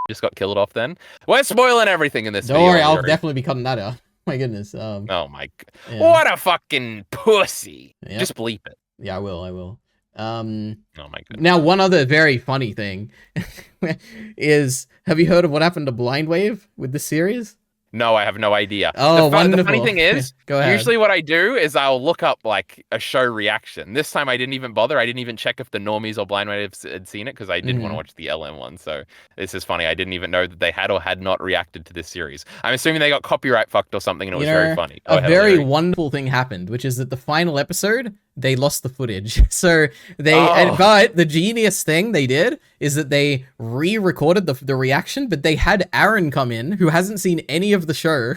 just got killed off then? We're spoiling everything in this video. Don't worry, I'll definitely be cutting that out. My goodness. Oh my God. What a fucking pussy. Yep. Just bleep it. Yeah, I will. Oh my God. Now, one other very funny thing is, have you heard of what happened to Blind Wave with this series? No, I have no idea. Oh, wonderful. The funny thing is, Go ahead. Usually what I do is I'll look up like a show reaction. This time I didn't even bother. I didn't even check if the normies or Blind Waves had seen it because I didn't want to watch the LM one. So this is funny. I didn't even know that they had or had not reacted to this series. I'm assuming they got copyright fucked or something and it was very funny. A very wonderful thing happened, which is that the final episode, they lost the footage. So but the genius thing they did is that they re-recorded the reaction, but they had Aaron come in, who hasn't seen any of the show.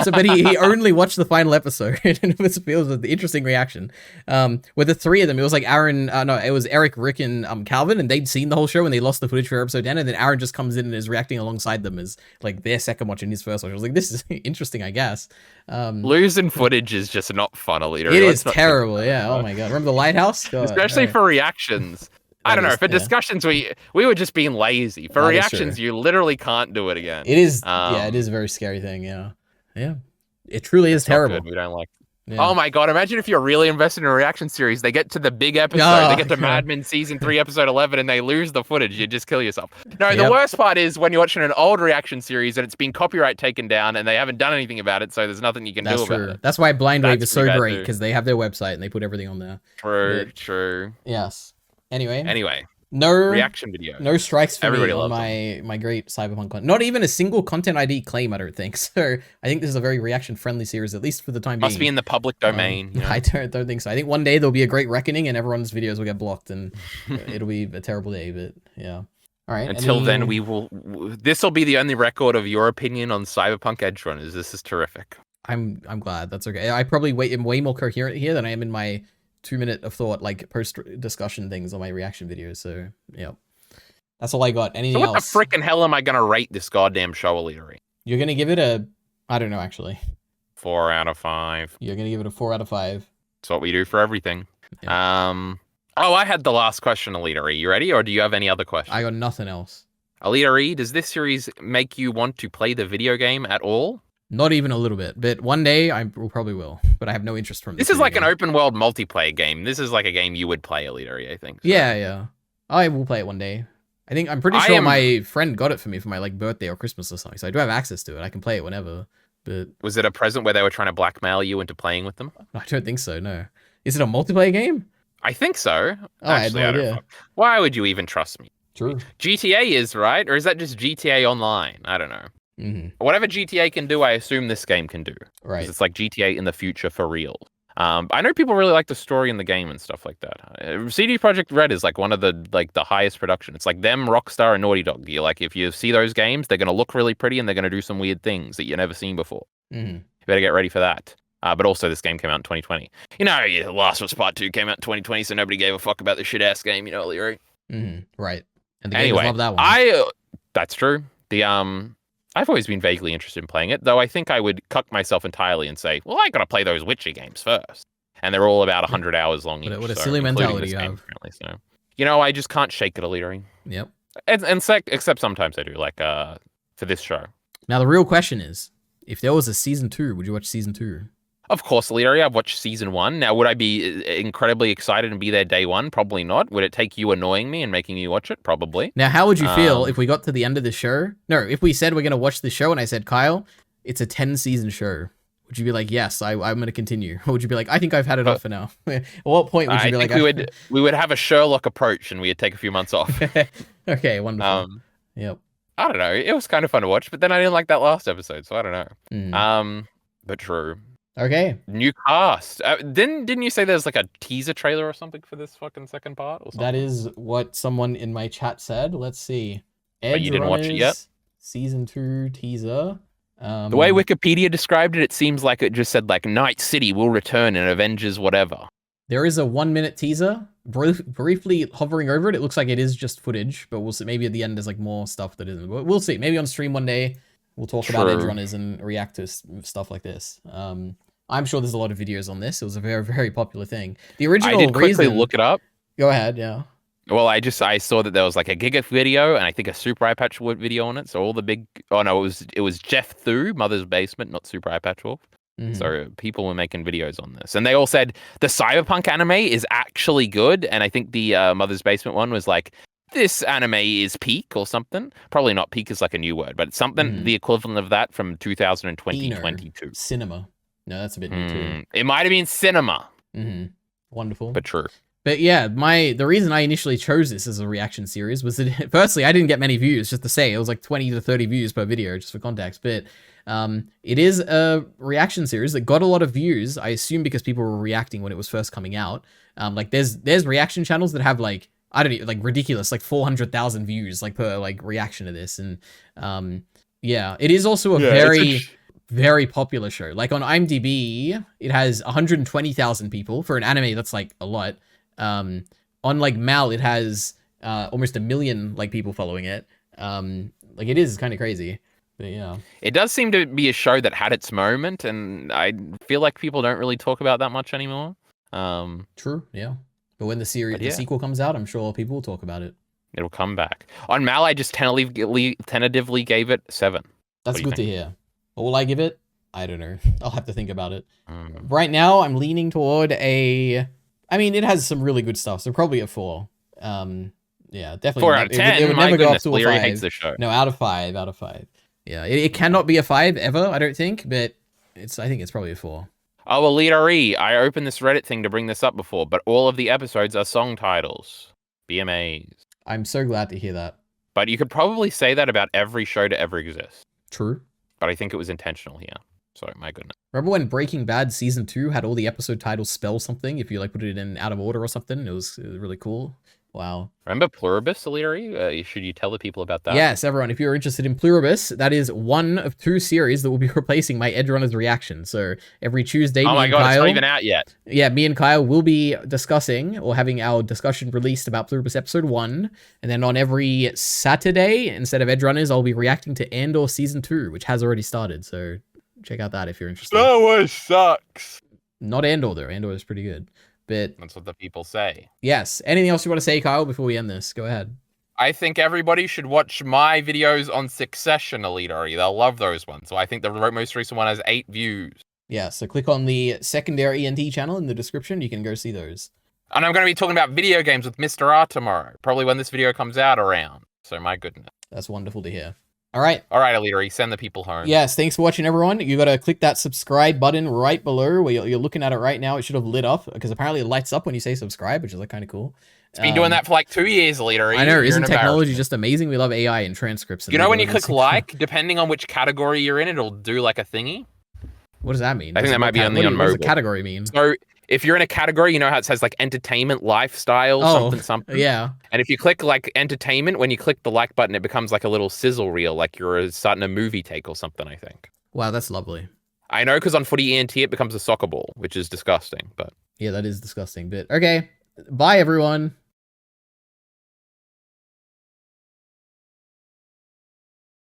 But he only watched the final episode, and it was the interesting reaction. With the three of them, it was like Aaron, it was Eric, Rick, and Calvin, and they'd seen the whole show and they lost the footage for episode 10, and then Aaron just comes in and is reacting alongside them as like their second watch and his first watch. I was like, this is interesting, I guess. Losing footage is just not fun, Alita. It is terrible, yeah. Oh my God. Remember the lighthouse? Especially for reactions. I don't know. For discussions, we were just being lazy. For reactions, you literally can't do it again. It is, it is a very scary thing, yeah. Yeah. It truly is terrible. We don't like Yeah. Oh my God, imagine if you're really invested in a reaction series, they get to the big episode, they get to Mad Men season 3 episode 11 and they lose the footage, you just kill yourself. No, the worst part is when you're watching an old reaction series and it's been copyright taken down and they haven't done anything about it, so there's nothing you can do about it. That's why Blind Wave is so great, because they have their website and they put everything on there. True. Yes. Anyway. No reaction video. No strikes for me on my great Cyberpunk content. Not even a single content ID claim, I don't think. So I think this is a very reaction-friendly series, at least for the time being. Must be in the public domain. You know? I don't think so. I think one day there'll be a great reckoning and everyone's videos will get blocked and it'll be a terrible day, but yeah. All right. Until then, this will be the only record of your opinion on Cyberpunk Edgerunners. This is terrific. I'm glad. That's okay. I probably am way more coherent here than I am in my 2-minute of thought, like post-discussion things on my reaction videos. So, yeah. That's all I got. Anything else? So what the freaking hell am I going to rate this goddamn show, Alita? You're going to give it I don't know, actually. 4 out of 5. You're going to give it a 4 out of 5. That's what we do for everything. Yeah. I had the last question, Alita. Are you ready, or do you have any other questions? I got nothing else. Alita, does this series make you want to play the video game at all? Not even a little bit, but one day I probably will. But I have no interest from this. This is like an open world multiplayer game. This is like a game you would play, Alita, I think. So. Yeah. I will play it one day. I'm pretty sure my friend got it for me for my birthday or Christmas or something. So I do have access to it. I can play it whenever. But was it a present where they were trying to blackmail you into playing with them? I don't think so. No. Is it a multiplayer game? I think so. Oh, actually, I had no idea. Why would you even trust me? True. GTA is, right? Or is that just GTA Online? I don't know. Mm-hmm. Whatever GTA can do, I assume this game can do. Right. It's like GTA in the future for real. I know people really like the story in the game and stuff like that. CD Projekt Red is like one of the highest production. It's like them, Rockstar, and Naughty Dog. If you see those games, they're going to look really pretty and they're going to do some weird things that you've never seen before. Mm-hmm. You better get ready for that. But also, this game came out in 2020. The Last of Us Part 2 came out in 2020, so nobody gave a fuck about the shit-ass game, Leo. Mm-hmm. Right. And the anyway, gamers love that one. that's true. I've always been vaguely interested in playing it, though I think I would cuck myself entirely and say, well, I gotta play those Witcher games first. And they're all about 100 hours long each. What a silly mentality you have. Apparently, so. You know, I just can't shake it, Elitery. Yep. Except sometimes I do, like for this show. Now, the real question is, if there was a season 2, would you watch season 2? Of course, Elitery, I've watched season 1. Now, would I be incredibly excited and be there day one? Probably not. Would it take you annoying me and making you watch it? Probably. Now, how would you feel if we got to the end of the show? No, if we said we're going to watch the show and I said, Kyle, it's a 10-season show. Would you be like, yes, I'm going to continue? Or would you be like, I think I've had enough for now? At what point would you be like... we would have a Sherlock approach and we'd take a few months off. Okay, wonderful. Yep. I don't know. It was kind of fun to watch, but then I didn't like that last episode, so I don't know. But true. Okay. New cast. Didn't you say there's like a teaser trailer or something for this fucking second part? Or something? That is what someone in my chat said. Let's see. But you didn't watch it yet? Season 2 teaser. The way Wikipedia described it, it seems like it just said like Night City will return in Avengers whatever. There is a 1-minute teaser. Briefly hovering over it, it looks like it is just footage, but we'll see. Maybe at the end there's like more stuff that isn't. We'll see. Maybe on stream one day we'll talk about Edgerunners and react to stuff like this. I'm sure there's a lot of videos on this. It was a very, very popular thing. The original I did quickly look it up. Go ahead, yeah. Well, I saw that there was like a Giga video and I think a Super Eye Patch Wolf video on it. So all the big, it was Jeff Thu, Mother's Basement, not Super Eye Patch Wolf. Mm-hmm. So people were making videos on this, and they all said the Cyberpunk anime is actually good. And I think the Mother's Basement one was like, this anime is peak or something. Probably not peak is like a new word, but something the equivalent of that from 2022. Cinema. No, that's a bit new too. It might have been cinema. Wonderful. But true. But yeah, the reason I initially chose this as a reaction series was that, firstly, I didn't get many views, just to say. It was like 20 to 30 views per video, just for context. But it is a reaction series that got a lot of views, I assume because people were reacting when it was first coming out. Like, there's reaction channels that have, like, I don't know, like, ridiculous, like 400,000 views, like, per, like, reaction to this. And yeah, it is also a very popular show. Like, on IMDb, it has 120,000 people. For an anime, that's, like, a lot. On like Mal, it has almost 1 million like people following it. Like it is kind of crazy. But yeah, it does seem to be a show that had its moment, and I feel like people don't really talk about that much anymore. True, yeah. But when the sequel comes out, I'm sure people will talk about it. It'll come back. On Mal, I just tentatively gave it 7. That's good to hear. What will I give it? I don't know. I'll have to think about it. Right now, I'm leaning toward I mean, it has some really good stuff, so probably a 4. Yeah, definitely. 4 out of 10. It would never go up to a 5. Hates the show. No, out of 5. Yeah, it cannot be a 5 ever, I don't think, but I think it's probably a 4. Oh, well, Elitery, I opened this Reddit thing to bring this up before, but all of the episodes are song titles. BMAs. I'm so glad to hear that. But you could probably say that about every show to ever exist. True. But I think it was intentional here. So, my goodness. Remember when Breaking Bad Season 2 had all the episode titles spell something if you like put it in out of order or something? It was really cool. Wow. Remember Pluribus, Elitery? Should you tell the people about that? Yes, everyone. If you're interested in Pluribus, that is one of 2 series that will be replacing my Edgerunners reaction. So every Tuesday, oh my god, Kyle, it's not even out yet. Yeah, me and Kyle will be discussing or having our discussion released about Pluribus Episode 1. And then on every Saturday, instead of Edgerunners, I'll be reacting to Andor Season 2, which has already started. So check out that if you're interested. Star Wars sucks. Not Andor, though. Andor is pretty good. But that's what the people say. Yes. Anything else you want to say, Kyle, before we end this? Go ahead. I think everybody should watch my videos on Succession, Elitery. They'll love those ones. So I think the most recent one has 8 views. Yeah, so click on the secondary ENT channel in the description. You can go see those. And I'm going to be talking about video games with Mr. R tomorrow. Probably when this video comes out around. So my goodness. That's wonderful to hear. All right, Elitery, send the people home. Yes, thanks for watching, everyone. You got to click that subscribe button right below where you're looking at it right now. It should have lit up because apparently it lights up when you say subscribe, which is like kind of cool. It's been doing that for like 2 years, Elitery. I know, isn't technology just amazing? We love AI and transcripts. And you know when you click like, depending on which category you're in, it'll do like a thingy? What does that mean? I think that might be only on mobile. What does a category mean? So if you're in a category, you know how it says like entertainment, lifestyle, something. Yeah. And if you click like entertainment, when you click the like button, it becomes like a little sizzle reel, like you're starting a movie take or something, I think. Wow, that's lovely. I know, because on Footy ENT, it becomes a soccer ball, which is disgusting, but... Yeah, that is disgusting, but okay. Bye, everyone.